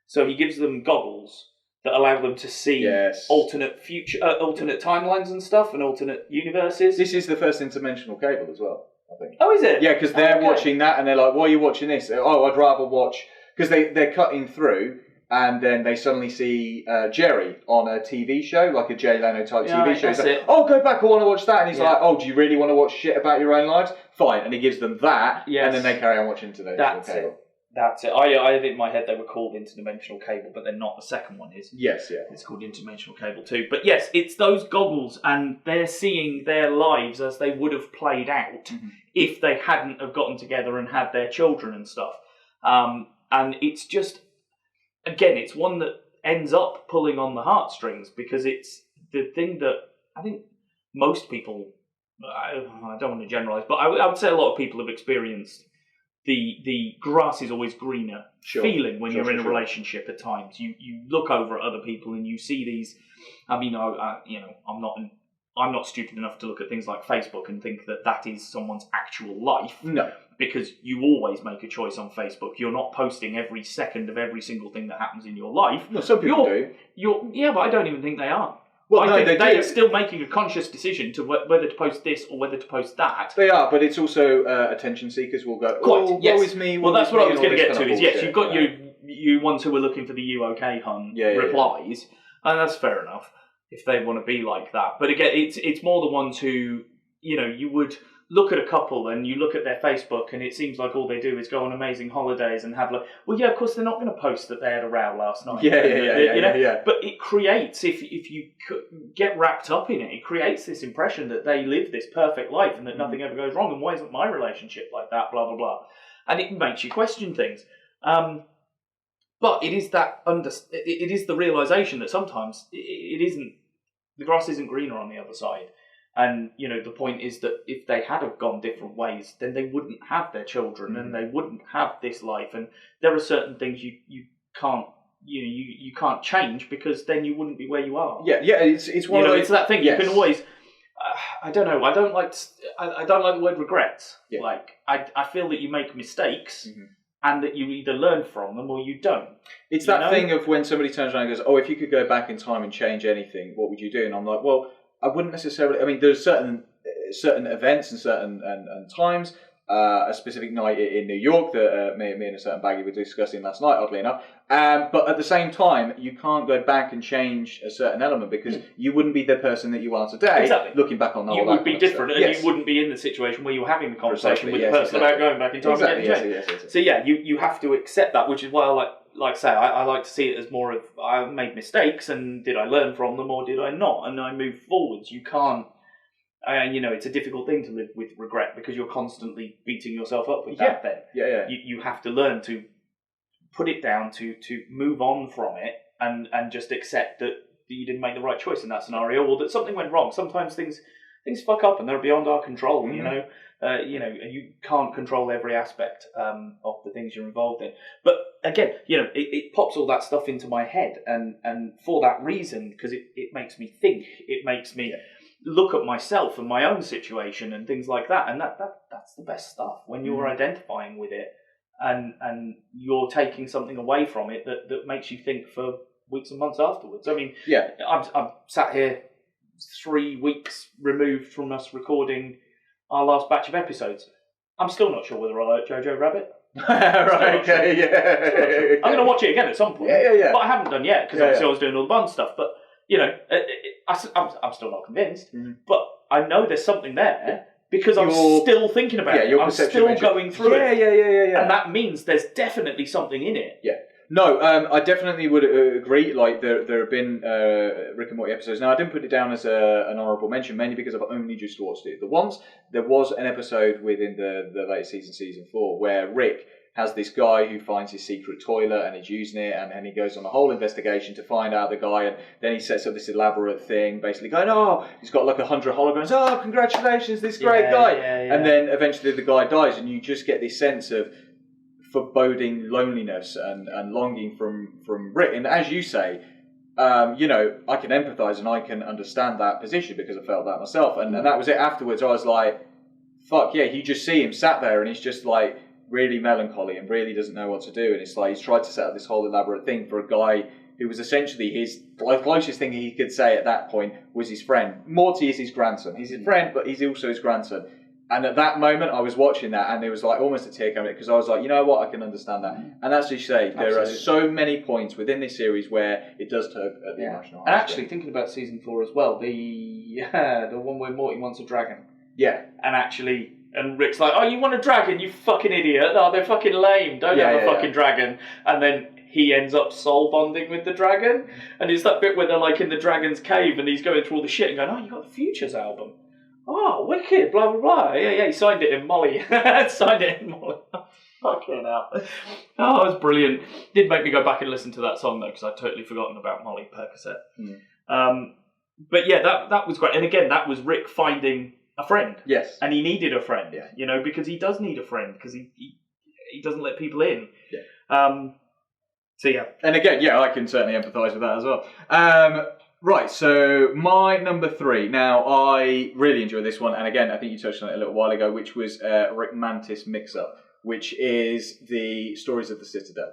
So he gives them goggles that allow them to see alternate timelines and stuff and alternate universes. This is the first interdimensional cable as well, I think. Oh, is it? Yeah, because they're watching that and they're like, "Why are you watching this?" "Oh, I'd rather watch..." Because they're cutting through. And then they suddenly see Jerry on a TV show, like a Jay Leno type TV show. He's like, "Oh, go back, I want to watch that." And he's like, "Oh, do you really want to watch shit about your own lives? Fine." And he gives them that, and then they carry on watching Interdimensional Cable. That's it. I had in my head they were called Interdimensional Cable, but they're not. The second one is. Yes, yeah. It's called Interdimensional Cable too. But yes, it's those goggles, and they're seeing their lives as they would have played out if they hadn't have gotten together and had their children and stuff. And it's just... Again, it's one that ends up pulling on the heartstrings because it's the thing that I think most people, I don't want to generalise, but I would say a lot of people have experienced the grass is always greener feeling when you're in a relationship at times. You look over at other people and you see these, I mean, I'm not stupid enough to look at things like Facebook and think that is someone's actual life. No. Because you always make a choice on Facebook. You're not posting every second of every single thing that happens in your life. No, some people do. Yeah, but I don't even think they are. Well, I think they are still making a conscious decision to whether to post this or whether to post that. They are, but it's also attention seekers will go, woe is me. Well, that's what I was going to get to. Is yes, you've got you ones who are looking for the "you okay, hun" replies, and that's fair enough if they want to be like that. But again, it's more the ones who you would look at a couple and you look at their Facebook and it seems like all they do is go on amazing holidays and have of course they're not going to post that they had a row last night. Yeah. But it creates, if you get wrapped up in it, it creates this impression that they live this perfect life and that nothing ever goes wrong, and why isn't my relationship like that, blah, blah, blah. And it makes you question things. But it is it is the realisation that sometimes it isn't, the grass isn't greener on the other side. And, the point is that if they had have gone different ways, then they wouldn't have their children and they wouldn't have this life. And there are certain things you can't, you can't change, because then you wouldn't be where you are. Yeah, it's one of those... It's that thing, yes. You can always... I don't know, I don't like the word regrets. Yeah. Like, I feel that you make mistakes and that you either learn from them or you don't. It's that thing of when somebody turns around and goes, if you could go back in time and change anything, what would you do? And I'm like, well... I wouldn't necessarily. I mean, there's certain events and certain and times. A specific night in New York that me and a certain baggy were discussing last night, oddly enough. But at the same time, you can't go back and change a certain element, because you wouldn't be the person that you are today. Exactly. Looking back on that, you would be different, and you wouldn't be in the situation where you were having the conversation with the person about going back in time. Exactly. Yes. So you have to accept that, which is why I like to see it as more of, I made mistakes and did I learn from them or did I not, and I move forwards. You can't, it's a difficult thing to live with regret, because you're constantly beating yourself up with that. You have to learn to put it down, to move on from it, and just accept that you didn't make the right choice in that scenario, or that something went wrong. Sometimes things fuck up and they're beyond our control. And you can't control every aspect of the things you're involved in. But again, it pops all that stuff into my head, and for that reason, because it makes me think, it makes me look at myself and my own situation and things like that, and that's the best stuff, when you're identifying with it and you're taking something away from it that makes you think for weeks and months afterwards. I mean, I'm sat here 3 weeks removed from us recording our last batch of episodes. I'm still not sure whether I like Jojo Rabbit. Right, okay, yeah. I'm going to watch it again at some point. Yeah. But I haven't done yet, because obviously I was doing all the Bond stuff. But, I'm still not convinced. But I know there's something there, because I'm still thinking about it. I'm still going through it. Yeah. And that means there's definitely something in it. Yeah. No, I definitely would agree. Like, there have been Rick and Morty episodes. Now, I didn't put it down as an honourable mention, mainly because I've only just watched it. There was an episode within the latest season 4, where Rick has this guy who finds his secret toilet and is using it, and he goes on a whole investigation to find out the guy, and then he sets up this elaborate thing, basically going, he's got like 100 holograms, congratulations, this great guy. And then eventually the guy dies, and you just get this sense of foreboding loneliness and longing from Rick. And as you say, I can empathise and I can understand that position, because I felt that myself. And that was it. Afterwards, I was like, fuck yeah, you just see him sat there and he's just like really melancholy and really doesn't know what to do. And it's like he's tried to set up this whole elaborate thing for a guy who was essentially his closest thing he could say at that point was his friend. Morty is his grandson. He's his friend, but he's also his grandson. And at that moment, I was watching that, and there was like almost a tear coming, because I was like, you know what, I can understand that. And as you say, there are so many points within this series where it does tug at the emotional. And actually, thinking about season 4 as well, the one where Morty wants a dragon. Yeah. And Rick's like, you want a dragon, you fucking idiot. No, they're fucking lame. Don't have a fucking dragon. And then he ends up soul bonding with the dragon. And it's that bit where they're like in the dragon's cave and he's going through all the shit and going, you got the Futures album. Oh, wicked, blah, blah, blah. Yeah, he signed it in Molly. Fucking hell. Oh, it was brilliant. Did make me go back and listen to that song, though, because I'd totally forgotten about Molly Percocet. But yeah, that was great. And again, that was Rick finding a friend. Yes. And he needed a friend, because he does need a friend, because he doesn't let people in. Yeah. So yeah. And again, I can certainly empathise with that as well. Right, so my number 3. Now, I really enjoyed this one, and again, I think you touched on it a little while ago, which was Rick Mantis Mix-Up, which is the Stories of the Citadel.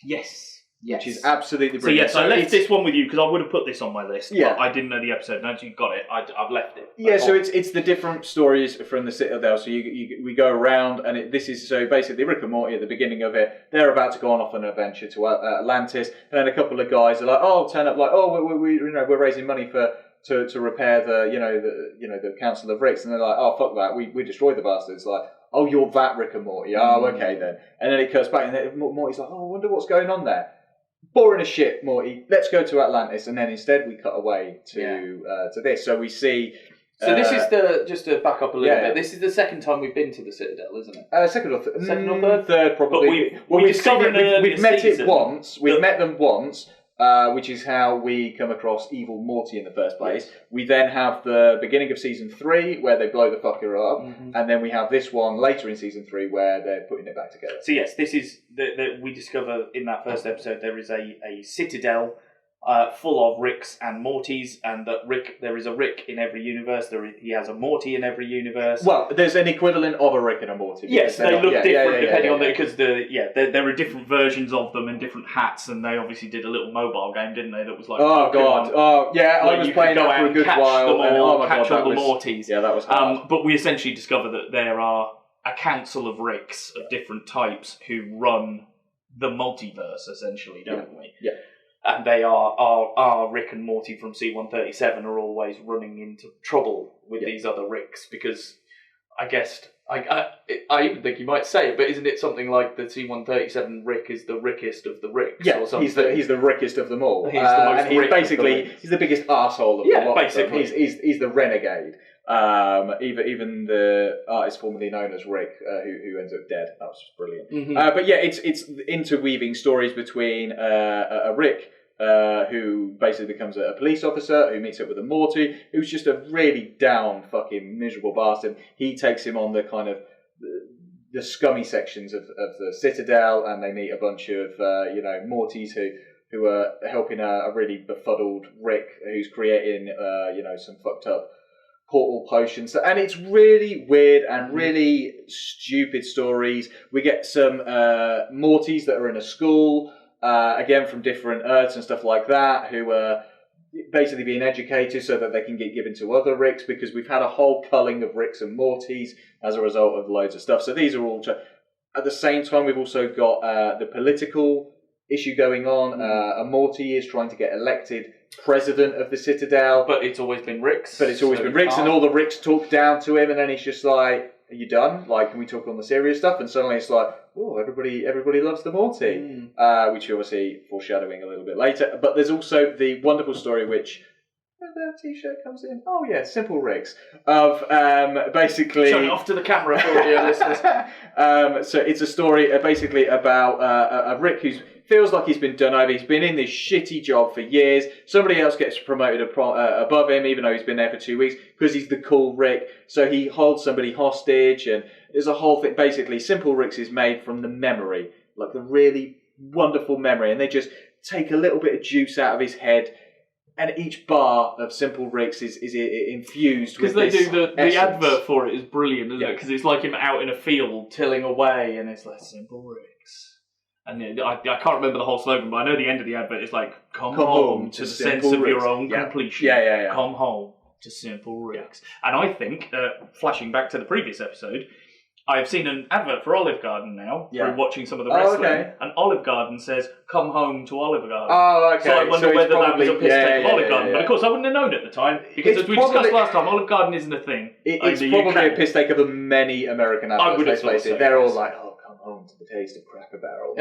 Yes. Which is absolutely brilliant. So I left this one with you because I would have put this on my list, but I didn't know the episode. Now that you got it, I've left it. Yeah, so it's the different stories from the Citadel. So we go around, and this is so basically Rick and Morty at the beginning of it. They're about to go on off an adventure to Atlantis, and then a couple of guys are like, turn up, like, we're raising money to repair the Council of Ricks, and they're like, oh fuck that, we destroyed the bastards, like. Oh, you're that Rick and Morty. Oh, okay then. And then it cuts back, and then Morty's like, oh, I wonder what's going on there. Boring as shit, Morty. Let's go to Atlantis, and then instead we cut away to this. So we see. So this is just to back up a little bit. This is the second time we've been to the Citadel, isn't it? Second or third? Third, probably. But we've discovered we've met it once. We've met them once. Which is how we come across evil Morty in the first place. Yes. We then have the beginning of season 3 where they blow the fucker up, and then we have this one later in season 3 where they're putting it back together. So yes, this is we discover in that first episode there is a citadel full of Ricks and Mortys, and that there is a Rick in every universe. He has a Morty in every universe. Well, there's an equivalent of a Rick and a Morty. Yes, they look different depending on because there are different versions of them and different hats, and they obviously did a little mobile game, didn't they? That was like I was playing that for a good while. Catch all the Mortys. Yeah, that was hard. But we essentially discover that there are a council of Ricks of different types who run the multiverse, essentially, don't we? Yeah. And they are Rick and Morty from C-137 are always running into trouble with these other Ricks, because I guess I even think you might say it, but isn't it something like the C-137 Rick is the rickest of the Ricks? Yeah, or something? he's the rickest of them all. He's the most Rick he's the biggest arsehole of them all. Basically. He's the renegade. Even the artist formerly known as Rick, who ends up dead. That was just brilliant. Mm-hmm. But yeah, it's interweaving stories between a Rick who basically becomes a police officer, who meets up with a Morty, who's just a really down, fucking miserable bastard. He takes him on the kind of the scummy sections of the Citadel, and they meet a bunch of Mortys who are helping a really befuddled Rick who's creating some fucked up portal potions, and it's really weird and really stupid stories. We get some Mortys that are in a school, again from different Earths and stuff like that, who are basically being educated so that they can get given to other Ricks, because we've had a whole culling of Ricks and Mortys as a result of loads of stuff. So these are all... At the same time, we've also got the political issue going on. A Morty is trying to get elected president of the Citadel, but it's always been Ricks. And all the Ricks talk down to him, and then he's just like, "Are you done? Like, can we talk on the serious stuff?" And suddenly it's like, "Oh, everybody loves the Morty," which obviously foreshadowing a little bit later. But there's also the wonderful story which the T-shirt comes in. Oh yeah, Simple Ricks of basically showing off to the camera for audio listeners. So it's a story basically about a Rick who feels like he's been done over. He's been in this shitty job for years. Somebody else gets promoted above him, even though he's been there for 2 weeks, because he's the cool Rick. So he holds somebody hostage, and there's a whole thing. Basically, Simple Ricks is made from the memory, like the really wonderful memory, and they just take a little bit of juice out of his head. And each bar of Simple Ricks is infused with this because they do the advert for it is brilliant, isn't it? Because it's like him out in a field tilling away, and it's like Simple Ricks. And I can't remember the whole slogan, but I know the end of the advert is like, "Come home to the sense of your own completion. Yeah. Come home to Simple Ricks." And I think, flashing back to the previous episode, I've seen an advert for Olive Garden now through watching some of the wrestling, and Olive Garden says, "Come home to Olive Garden." Oh, okay. So I wonder whether that was a piss take of Olive Garden. But of course, I wouldn't have known at the time, because as we discussed last time, Olive Garden isn't a thing. It's probably a piss take of the many American adverts. I would have thought so. They're all like, "Oh, come home to the taste of Cracker Barrel."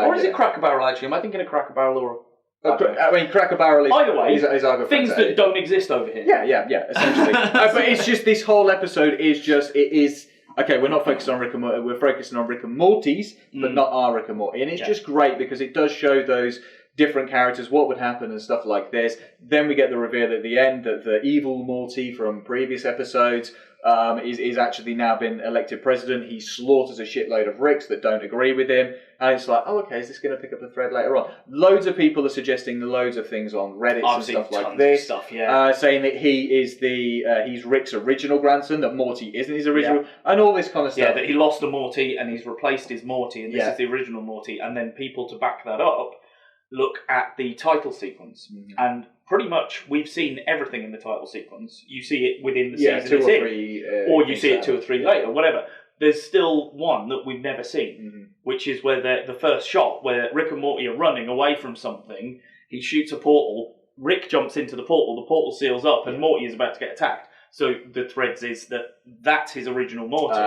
Or is it Cracker Barrel, actually? Am I thinking of Cracker Barrel or... I mean, Cracker Barrel is... Either way, is things that don't exist over here. Yeah, essentially. But it's just, this whole episode is just, it is... Okay, we're not focused on Rick and Morty, we're focusing on Rick and Morty's, but not our Rick and Morty. And it's just great because it does show those different characters, what would happen and stuff like this. Then we get the reveal at the end that the evil Morty from previous episodes is actually now been elected president. He slaughters a shitload of Ricks that don't agree with him. And it's like, oh, okay, is this going to pick up the thread later on? Loads of people are suggesting loads of things on Reddit and stuff like this. Saying that he is he's Rick's original grandson, that Morty isn't his original, and all this kind of stuff. Yeah, that he lost a Morty and he's replaced his Morty, and this is the original Morty. And then people to back that up look at the title sequence. And pretty much we've seen everything in the title sequence. You see it within the season two it's or in, three, or you see it 2 or 3 later, whatever. There's still one that we've never seen, which is where the first shot, where Rick and Morty are running away from something. He shoots a portal, Rick jumps into the portal seals up, and Morty is about to get attacked. So the threads is that that's his original Morty.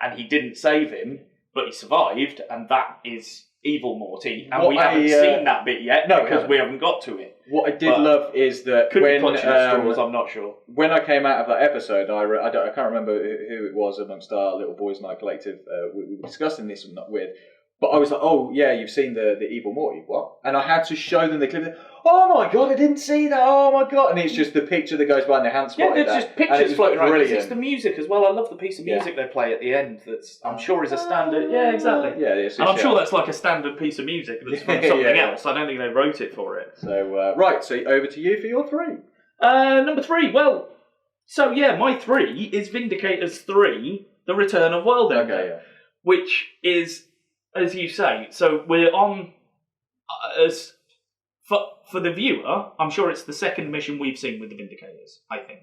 And he didn't save him, but he survived, and that is evil Morty. And we haven't seen that bit yet, because we haven't got to it. What I did love is that when straws, I'm not sure. When I came out of that episode, I can't remember who it was amongst our little boys night collective we were discussing this with, but I was like, oh yeah, you've seen the evil Morty, what? And I had to show them the clip. Oh my god, I didn't see that. Oh my god, and it's just the picture that goes by and the hand spotted. Yeah, there's just pictures floating around. It's the music as well. I love the piece of music they play at the end. That's I'm sure is a standard. Yeah, exactly. Yeah, and I'm sure that's like a standard piece of music that's from something else. I don't think they wrote it for it. So right, so over to you for your 3. Number 3. Well, so yeah, my 3 is Vindicators 3: The Return of Worldender, which is, as you say, so we're on as. For the viewer, I'm sure it's the second mission we've seen with the Vindicators, I think.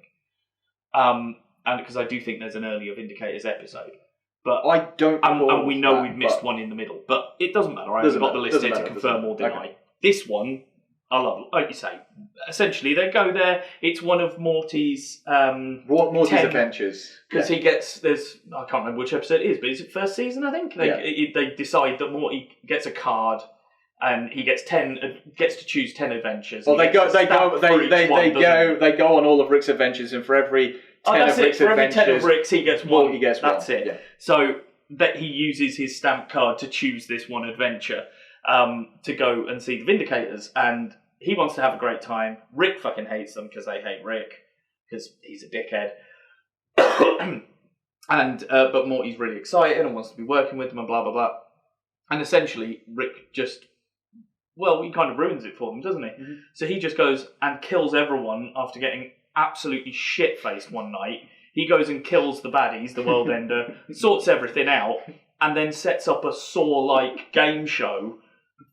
And because I do think there's an earlier Vindicators episode. But I don't and we know we've missed one in the middle. But it doesn't matter. I haven't got the list here to confirm or deny. Okay. This one, I love, like you say. Essentially, they go there. It's one of Morty's... Morty's adventures. Because he gets... I can't remember which episode it is, but is it first season, I think? They decide that Morty gets a card... And he gets to choose 10 adventures. Well, they go on all of Rick's adventures, and for every 10 of Rick's adventures, 10 of Rick's, he gets one. That's it. Yeah. So that he uses his stamp card to choose this one adventure to go and see the Vindicators, and he wants to have a great time. Rick fucking hates them because they hate Rick because he's a dickhead. But Morty's really excited and wants to be working with them and blah blah blah. And essentially, Rick just. Well, he kind of ruins it for them, doesn't he? Mm-hmm. So he just goes and kills everyone after getting absolutely shit-faced one night. He goes and kills the baddies, the World Ender, sorts everything out, and then sets up a Saw-like game show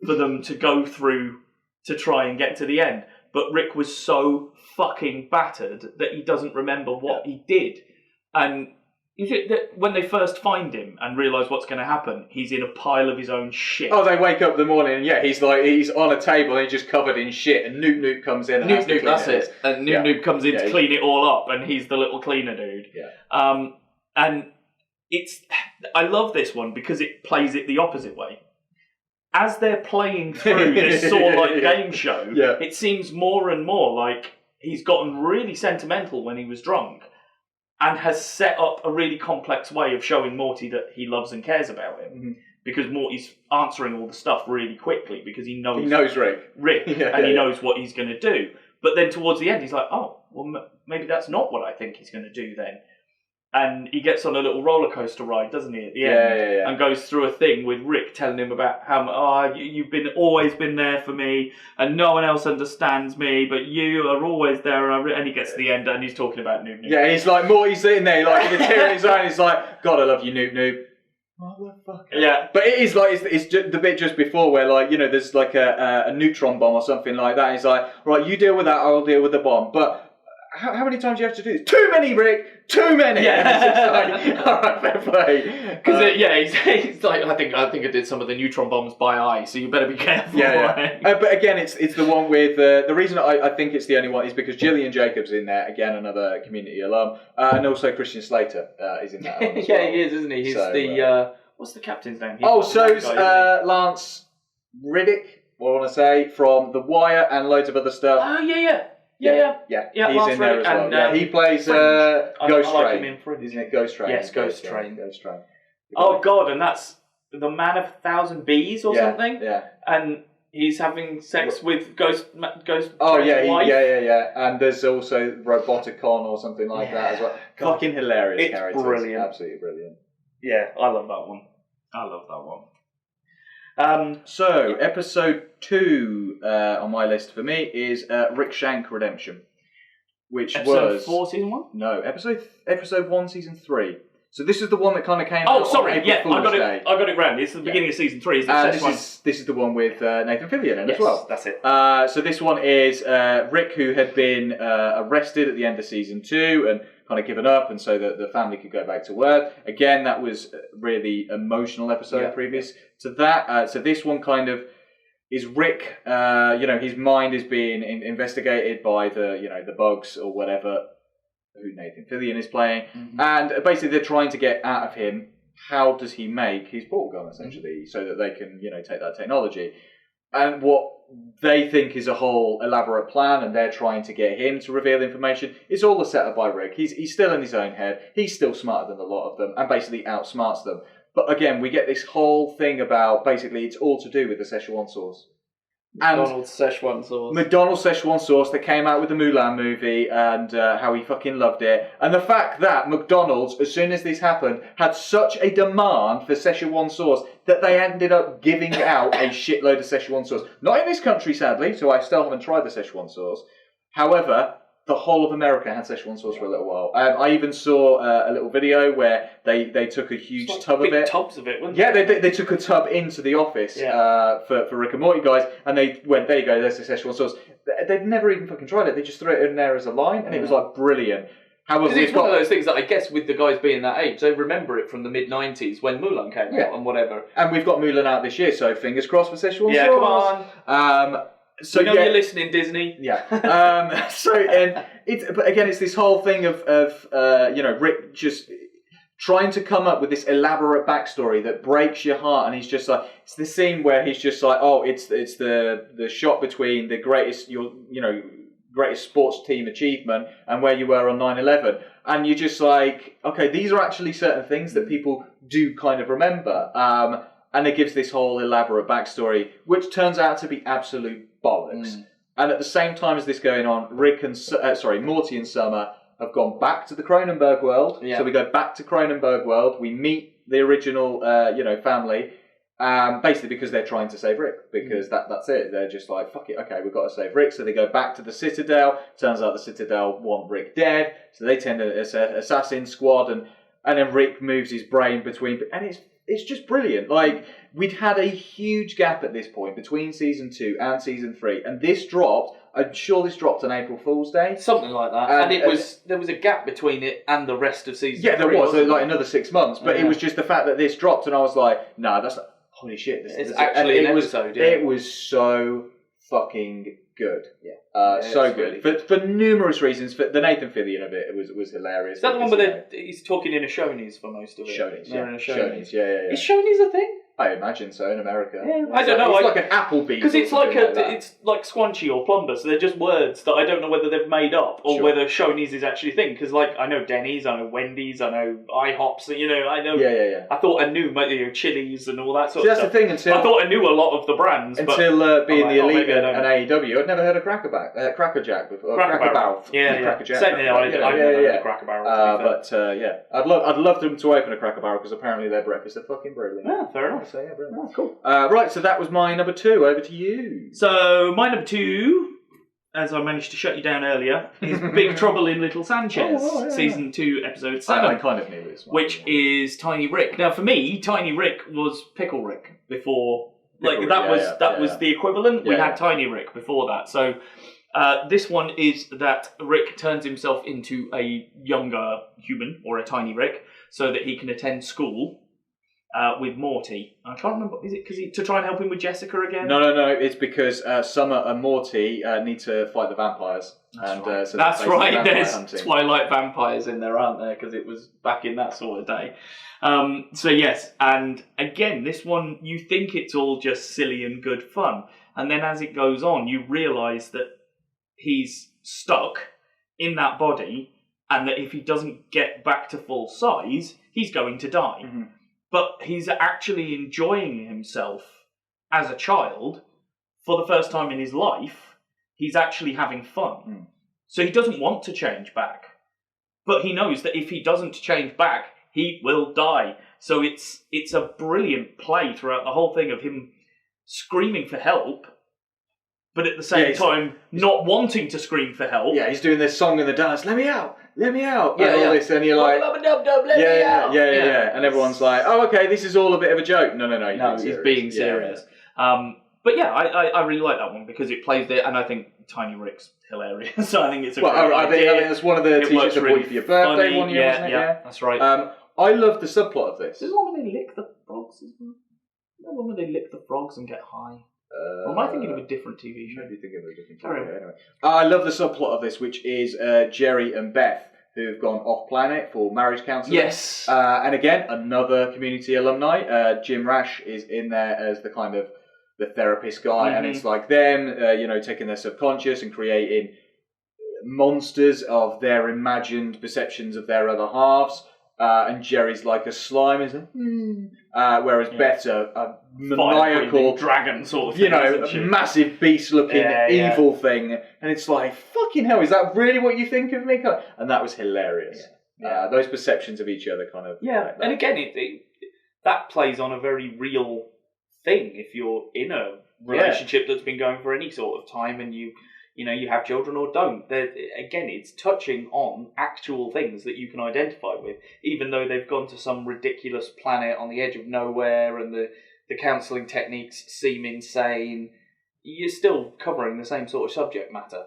for them to go through to try and get to the end. But Rick was so fucking battered that he doesn't remember what he did. And is it that when they first find him and realise what's going to happen, he's in a pile of his own shit? Oh, they wake up in the morning and he's on a table and he's just covered in shit, and Noop comes in and has to clean it. And Noop comes in to clean it all up, and he's the little cleaner dude. Yeah. And I love this one because it plays it the opposite way. As they're playing through this Saw-like game show, it seems more and more like he's gotten really sentimental when he was drunk. And has set up a really complex way of showing Morty that he loves and cares about him. Mm-hmm. Because Morty's answering all the stuff really quickly because he knows Rick. He knows what he's going to do. But then towards the end, he's like, oh, well, maybe that's not what I think he's going to do then. And he gets on a little roller coaster ride, doesn't he, at the end? And goes through a thing with Rick telling him about how you've always been there for me, and no one else understands me, but you are always there. And he gets to the end and he's talking about Noob. Yeah, he's like, Morty's sitting there, like, with a tear in his eye, and he's like, God, I love you, Noob. Motherfucker. Yeah, but it is like it's just the bit just before where, like, you know, there's like a neutron bomb or something like that. And he's like, right, you deal with that, I'll deal with the bomb. But how many times do you have to do this? Too many, Rick. Too many. Yeah. It's like, all right, fair play. Because he's like, I think I did some of the neutron bombs by eye, so you better be careful. Yeah. But again, it's the one with the reason I think it's the only one is because Gillian Jacobs in there, again, another Community alum, and also Christian Slater is in that. As well. He is, isn't he? He's what's the captain's name? So's Lance Riddick. What I want to say from The Wire and loads of other stuff. Oh yeah. He's Lance in there as well. And, he plays Ghost Train. Him in Fringe. Isn't it Ghost Train? Yes, Ghost Train. Ghost Train. Oh God, and that's the Man of 1,000 Bees or something. Yeah. And he's having sex with Ghost. Oh wife. Yeah. And there's also Roboticon or something like that as well. God. Fucking hilarious characters. Brilliant. Absolutely brilliant. Yeah, I love that one. So, episode 2 on my list for me is Rick Shank Redemption, which episode was 4, season 1. No, episode 1, season 3. So this is the one that kind of came out. Oh, sorry, yeah, I got it round. It's the beginning of season 3. This is the one with Nathan Fillion in as well. That's it. So this one is Rick, who had been arrested at the end of season 2 and kind of given up, and so that the family could go back to work. Again, that was a really emotional episode previous to that. So this one kind of is Rick. His mind is being investigated by the bugs or whatever, who Nathan Fillion is playing, and basically they're trying to get out of him. How does he make his portal gun, essentially, so that they can take that technology, and what they think is a whole elaborate plan, and they're trying to get him to reveal information. It's all a setup by Rick. He's still in his own head. He's still smarter than a lot of them, and basically outsmarts them. But again, we get this whole thing about basically it's all to do with the Szechuan sauce. McDonald's Szechuan sauce. McDonald's Szechuan sauce that came out with the Mulan movie, and how he fucking loved it. And the fact that McDonald's, as soon as this happened, had such a demand for Szechuan sauce that they ended up giving out a shitload of Szechuan sauce. Not in this country, sadly, so I still haven't tried the Szechuan sauce. However, the whole of America had Szechuan sauce for a little while. I even saw a little video where they took a huge tub of it. Tubs of it, Yeah, they took a tub into the office for Rick and Morty guys, and they went, there you go, there's the Szechuan sauce. They'd never even fucking tried it. They just threw it in there as a line, and it was like brilliant. Because it's one of those things that I guess with the guys being that age, they remember it from the mid-90s when Mulan came out and whatever. And we've got Mulan out this year, so fingers crossed for Szechuan sauce. Yeah, come on. So you're listening, Disney. Yeah. But again, it's this whole thing of Rick just trying to come up with this elaborate backstory that breaks your heart, and he's just like, it's the scene where he's just like, oh, it's the shot between the greatest sports team achievement and where you were on 9/11, and you're just like, okay, these are actually certain things that people do kind of remember. And it gives this whole elaborate backstory, which turns out to be absolute bollocks. And at the same time as this going on, Morty and Summer have gone back to the Cronenberg world. Yeah. So we go back to Cronenberg world. We meet the original, family, basically because they're trying to save Rick. Because that's it. They're just like, fuck it, okay, we've got to save Rick. So they go back to the Citadel. Turns out the Citadel want Rick dead. So they tend to assassin squad, and then Rick moves his brain between, and it's just brilliant. Like, we'd had a huge gap at this point between season 2 and season 3, and this dropped. I'm sure this dropped on April Fool's Day, something like that. And there was a gap between it and the rest of season 3. Yeah, there was like another 6 months, but it was just the fact that this dropped, and I was like, no, that's not, holy shit. This actually an episode. It was so fucking good. So good. But for numerous reasons. For the Nathan Fillion of it was hilarious. Is that the one where he's talking in a Shoney's for most of it? Shoney's, yeah. Is Shoney's a thing? I imagine so in America. Yeah, I don't know. It's like an Applebee. Because it's like it's like Squanchy or Plumber, so they're just words that I don't know whether they've made up or whether Shoney's is actually a thing. Because like I know Denny's, I know Wendy's, I know IHOPs. I know. Yeah. I thought I knew Chili's and all that sort of stuff. That's the thing. I thought I knew a lot of the brands until being the Elite and AEW. I'd never heard of Cracker Jack before. Cracker Barrel. Yeah. Cracker Jack. Same thing. I've never heard of Cracker Barrel. I'd love them to open a Cracker Barrel because apparently their breakfast are fucking brilliant. Yeah, fair enough. So yeah, brilliant. Oh, cool. Right, so that was my number 2. Over to you. So my number 2, as I managed to shut you down earlier, is Big Trouble in Little Sanchez, season 2, episode 7. I kind of knew this one. Which is Tiny Rick. Now, for me, Tiny Rick was Pickle Rick before. That was the equivalent. We had Tiny Rick before that. So this one is that Rick turns himself into a younger human, or a Tiny Rick, so that he can attend school. With Morty. I can't remember, is it because to try and help him with Jessica again? No, it's because Summer and Morty need to fight the vampires. That's right, there's hunting. Twilight vampires in there, aren't there? Because it was back in that sort of day. So yes, and again, this one, you think it's all just silly and good fun. And then as it goes on, you realise that he's stuck in that body, and that if he doesn't get back to full size, he's going to die. Mm-hmm. But he's actually enjoying himself as a child for the first time in his life. He's actually having fun. So he doesn't want to change back. But he knows that if he doesn't change back, he will die. So it's a brilliant play throughout the whole thing of him screaming for help, but at the same time not wanting to scream for help. Yeah, he's doing this song in the dance, let me out. let me out, and all this, and you're like, let me out. Yeah, and everyone's like, oh, okay, this is all a bit of a joke. No, he's being serious. But yeah, I really like that one because it plays there, and I think Tiny Rick's hilarious. So I think it's a great idea. I think that's one of the t-shirts I bought you for your birthday one year, wasn't it? Yeah, that's right. I love the subplot of this. There's one where they lick the frogs as well. That one where they lick the frogs and get high. Or am I thinking of a different TV show? Maybe thinking of a different TV show. Anyway, I love the subplot of this, which is Jerry and Beth, who've gone off planet for marriage counselling. Yes. And again, another Community alumni. Jim Rash is in there as the kind of the therapist guy, and it's like them, taking their subconscious and creating monsters of their imagined perceptions of their other halves. And Jerry's like a slime, whereas Beth's a maniacal dragon sort of thing, massive beast-looking evil thing, and it's like, fucking hell, is that really what you think of me? And that was hilarious. Those perceptions of each other kind of and again, that plays on a very real thing. If you're in a relationship that's been going for any sort of time, and you have children or don't, again, it's touching on actual things that you can identify with, even though they've gone to some ridiculous planet on the edge of nowhere and the counselling techniques seem insane. You're still covering the same sort of subject matter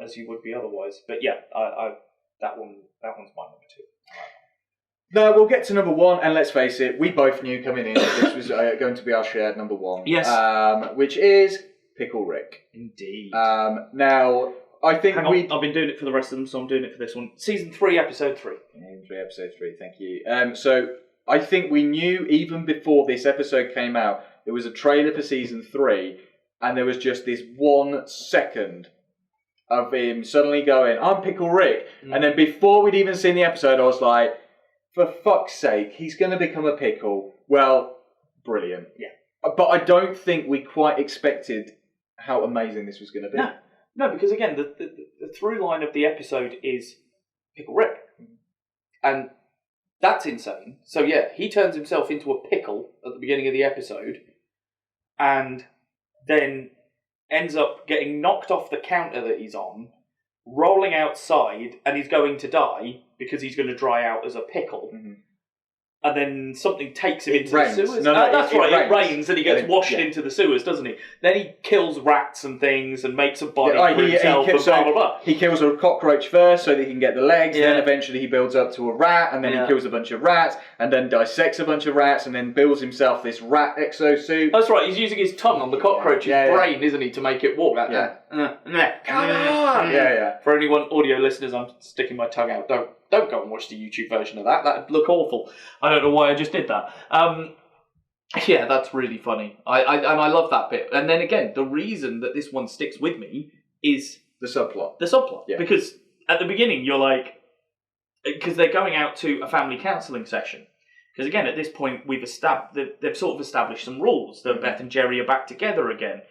as you would be otherwise. But yeah, that one's my number 2. No, we'll get to number 1, and let's face it, we both knew coming in that this was going to be our shared number 1. Yes. Which is Pickle Rick. Indeed. Now, I think I've been doing it for the rest of them, so I'm doing it for this one. Season 3, episode 3. Season 3, episode 3, thank you. So, I think we knew, even before this episode came out, there was a trailer for Season 3, and there was just this 1 second of him suddenly going, I'm Pickle Rick. And then before we'd even seen the episode, I was like, for fuck's sake, he's going to become a pickle. Well, brilliant. Yeah. But I don't think we quite expected how amazing this was going to be. No, because again, the through line of the episode is Pickle Rick. And that's insane. So yeah, he turns himself into a pickle at the beginning of the episode, and then ends up getting knocked off the counter that he's on, rolling outside, and he's going to die because he's going to dry out as a pickle. And then something takes him into the sewers. That's right, it rains and he gets washed into the sewers, doesn't he? Then he kills rats and things and makes a body for himself and blah, blah, blah. He kills a cockroach first so that he can get the legs, then eventually he builds up to a rat, and then he kills a bunch of rats, and then dissects a bunch of rats, and then builds himself this rat exosuit. That's right, he's using his tongue on the cockroach's brain, isn't he, to make it walk like that. Come on! For anyone, audio listeners, I'm sticking my tongue out. Don't go and watch the YouTube version of that. That'd look awful. I don't know why I just did that. Yeah, that's really funny. I love that bit. And then again, the reason that this one sticks with me is the subplot. Yeah. Because at the beginning, you're like, because they're going out to a family counselling session. Because again, at this point, they've sort of established some rules. That Beth and Jerry are back together again.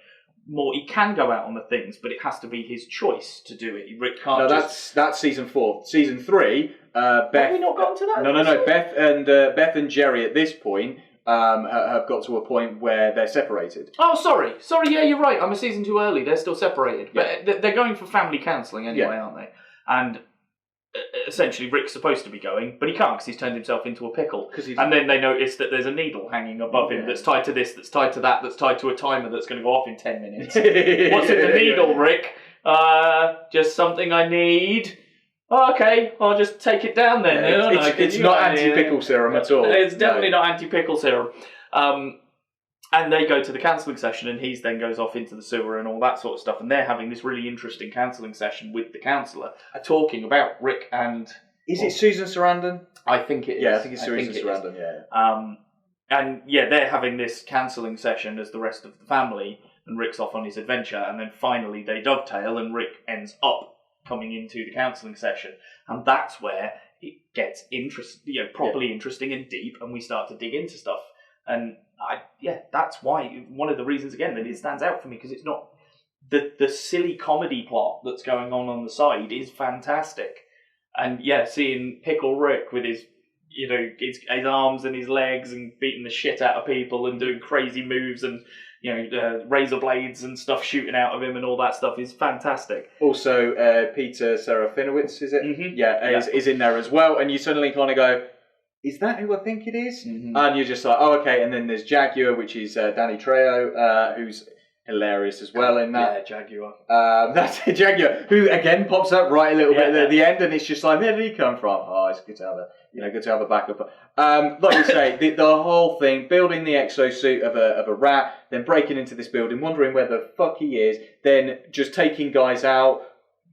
Morty can go out on the things, but it has to be his choice to do it. Rick can't. No, that's season 4. Season 3, Beth. Have we not gotten to that? No. Beth and Jerry at this point have got to a point where they're separated. Oh, sorry. Yeah, you're right. I'm a season too early. They're still separated, but they're going for family counselling anyway, aren't they? And essentially, Rick's supposed to be going, but he can't because he's turned himself into a pickle. And then they notice that there's a needle hanging above him that's tied to this, that's tied to that, that's tied to a timer that's going to go off in 10 minutes. What's in the needle, Rick? Just something I need. Oh, okay, I'll just take it down then. It's not anti-pickle serum at all. It's definitely not anti-pickle serum. And they go to the counselling session, and he then goes off into the sewer and all that sort of stuff. And they're having this really interesting counselling session with the counsellor, talking about Rick and... Is it Susan Sarandon? I think it is. Yeah, I think it's Susan Sarandon, And they're having this counselling session as the rest of the family, and Rick's off on his adventure. And then finally they dovetail, and Rick ends up coming into the counselling session. And that's where it gets properly interesting and deep, and we start to dig into stuff. And that's why, one of the reasons, again, that it stands out for me, because it's not... The silly comedy plot that's going on the side is fantastic. And seeing Pickle Rick with his arms and his legs and beating the shit out of people and doing crazy moves and razor blades and stuff shooting out of him and all that stuff is fantastic. Also, Peter Serafinowicz, is it? Mm-hmm. Is in there as well, and you suddenly kind of go, is that who I think it is? Mm-hmm. And you're just like, oh, okay. And then there's Jaguar, which is Danny Trejo, who's hilarious as well in that. Yeah, Jaguar. That's Jaguar, who again pops up right a little bit at the end, and it's just like, where did he come from? Oh, it's good to have a backup. Like you say, the whole thing, building the exosuit of a rat, then breaking into this building, wondering where the fuck he is, then just taking guys out,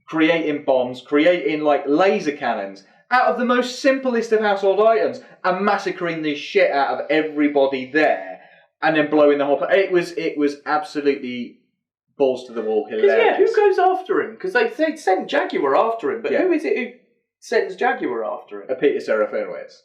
creating bombs, creating like laser cannons out of the most simplest of household items, and massacring the shit out of everybody there. And then blowing the whole place. It was absolutely balls to the wall hilarious. Who goes after him? Because they send Jaguar after him, but who is it who sends Jaguar after him? Peter Serafinowicz.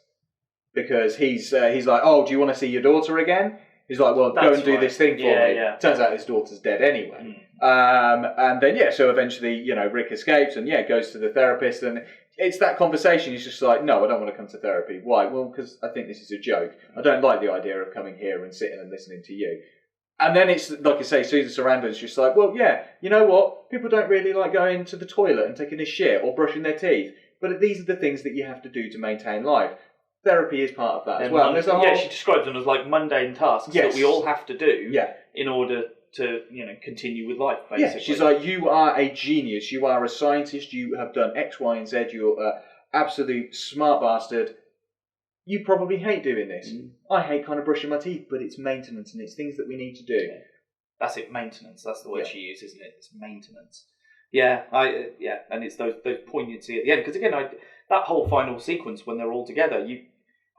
Because he's like, oh, do you want to see your daughter again? He's like, well, go and do this thing for me. Yeah. Turns out his daughter's dead anyway. And then, so eventually, Rick escapes and, goes to the therapist, and it's that conversation. He's just like, no, I don't want to come to therapy. Why? Well, because I think this is a joke. I don't like the idea of coming here and sitting and listening to you. And then it's, like I say, Susan Sarandon's just like, well, you know what? People don't really like going to the toilet and taking a shit or brushing their teeth. But these are the things that you have to do to maintain life. Therapy is part of that as well. She describes them as like mundane tasks that we all have to do in order to, continue with life, basically. Yeah, she's like, you are a genius, you are a scientist, you have done X, Y, and Z, you're an absolute smart bastard. You probably hate doing this. I hate kind of brushing my teeth, but it's maintenance and it's things that we need to do. Yeah. That's it, maintenance. That's the word she uses, isn't it? It's maintenance. And it's those poignancy at the end. Because again, that whole final sequence when they're all together,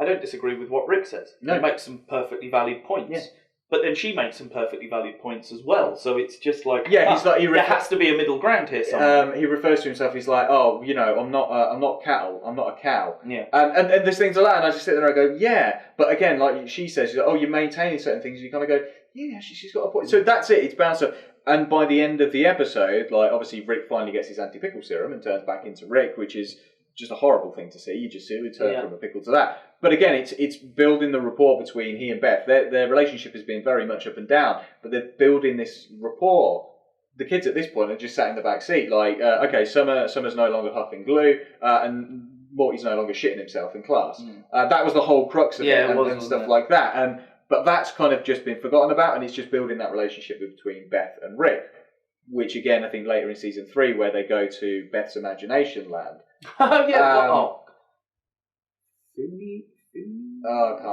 I don't disagree with what Rick says. No. He makes some perfectly valid points. Yeah. But then she makes some perfectly valid points as well. So it's just like, there has to be a middle ground here somewhere. He refers to himself, he's like, I'm not cattle, I'm not a cow. Yeah. And there's things like that, and I just sit there and I go, yeah. But again, like she says, she's like, you're maintaining certain things, and you kind of go, yeah, she's got a point. So that's it, it's bounced up. And by the end of the episode, like, obviously Rick finally gets his anti-pickle serum and turns back into Rick, which is just a horrible thing to see. You just see it turn from a pickle to that. But again, it's building the rapport between he and Beth. Their relationship has been very much up and down, but they're building this rapport. The kids at this point are just sat in the back seat, like, okay, Summer's no longer huffing glue, and Morty's no longer shitting himself in class. That was the whole crux of it, and stuff like that. But that's kind of just been forgotten about, and it's just building that relationship between Beth and Rick, which again, I think later in season 3, where they go to Beth's imagination land. I can't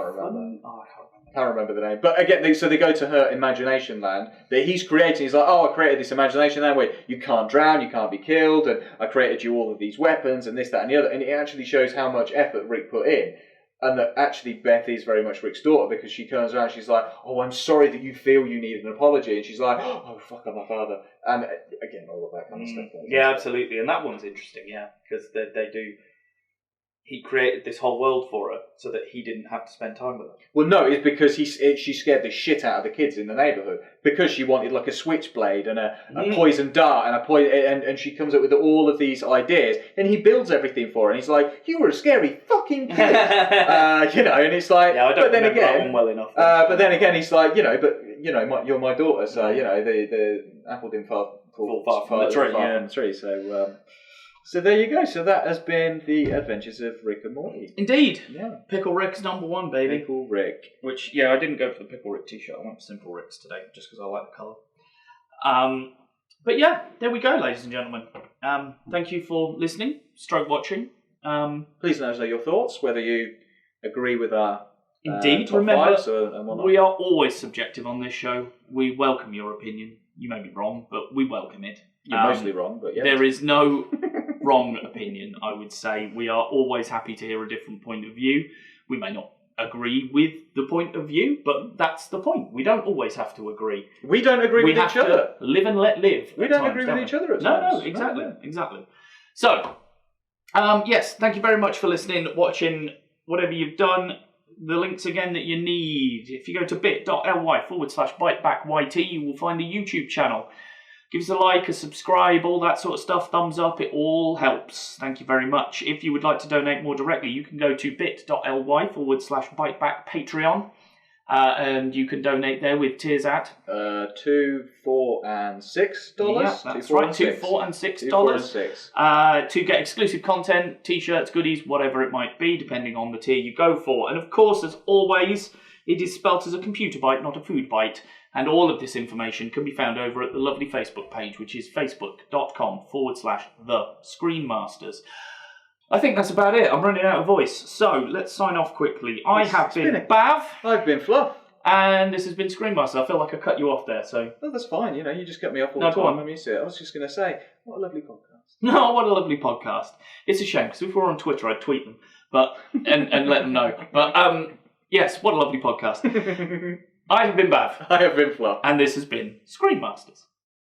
remember. Can't remember the name. But again, so they go to her imagination land that he's creating. He's like, I created this imagination land where you can't drown, you can't be killed, and I created you all of these weapons and this, that, and the other. And it actually shows how much effort Rick put in. And that actually Beth is very much Rick's daughter, because she turns around, she's like, I'm sorry that you feel you need an apology. And she's like, fuck, I'm my father. And again, all of that kind of stuff. Yeah, absolutely. And that one's interesting, because they do... He created this whole world for her so that he didn't have to spend time with her. Well, no, it's because she scared the shit out of the kids in the neighbourhood, because she wanted like a switchblade and a poison dart and she comes up with all of these ideas, and he builds everything for her, and he's like, you were a scary fucking kid. And it's like, I don't remember that one well enough. But then again, he's like, you're my daughter, so, the apple didn't fall far from the tree, So there you go. So that has been the adventures of Rick and Morty. Indeed. Yeah. Pickle Rick's number one, baby. Pickle Rick. Which, I didn't go for the Pickle Rick t-shirt. I went for Simple Rick's today, just because I like the colour. But there we go, ladies and gentlemen. Thank you for listening, stroke watching. Please let us know your thoughts, whether you agree with our Indeed. Remember, we are always subjective on this show. We welcome your opinion. You may be wrong, but we welcome it. You're mostly wrong, but yeah. There is no wrong opinion, I would say. We are always happy to hear a different point of view. We may not agree with the point of view, but that's the point. We don't always have to agree. We don't agree with each other. Live and let live. We don't agree with each other at times. No, exactly. So, yes, thank you very much for listening, watching, whatever you've done. The links again that you need. If you go to bit.ly/bytebackyt, you will find the YouTube channel. Give us a like, a subscribe, all that sort of stuff. Thumbs up, it all helps. Thank you very much. If you would like to donate more directly, you can go to bit.ly/bytebackpatreon. and you can donate there with tiers at $2, $4, and $6. Yeah, that's right. $2, $4, and $6. $2, $4, and $6. To get exclusive content, t-shirts, goodies, whatever it might be, depending on the tier you go for. And of course, as always, it is spelt as a computer byte, not a food byte. And all of this information can be found over at the lovely Facebook page, which is facebook.com/The Screenmasters. I think that's about it. I'm running out of voice. So, let's sign off quickly. I have been Bav. I've been Fluff. And this has been Screenmaster. I feel like I cut you off there, so... Oh, that's fine. You know, you just cut me off all the time. I'm used to it. I was just going to say, what a lovely podcast. No, what a lovely podcast. It's a shame, because if we were on Twitter, I'd tweet them and let them know. But, yes, what a lovely podcast. I have been Bav. I have been Fluff. And this has been Screenmasters.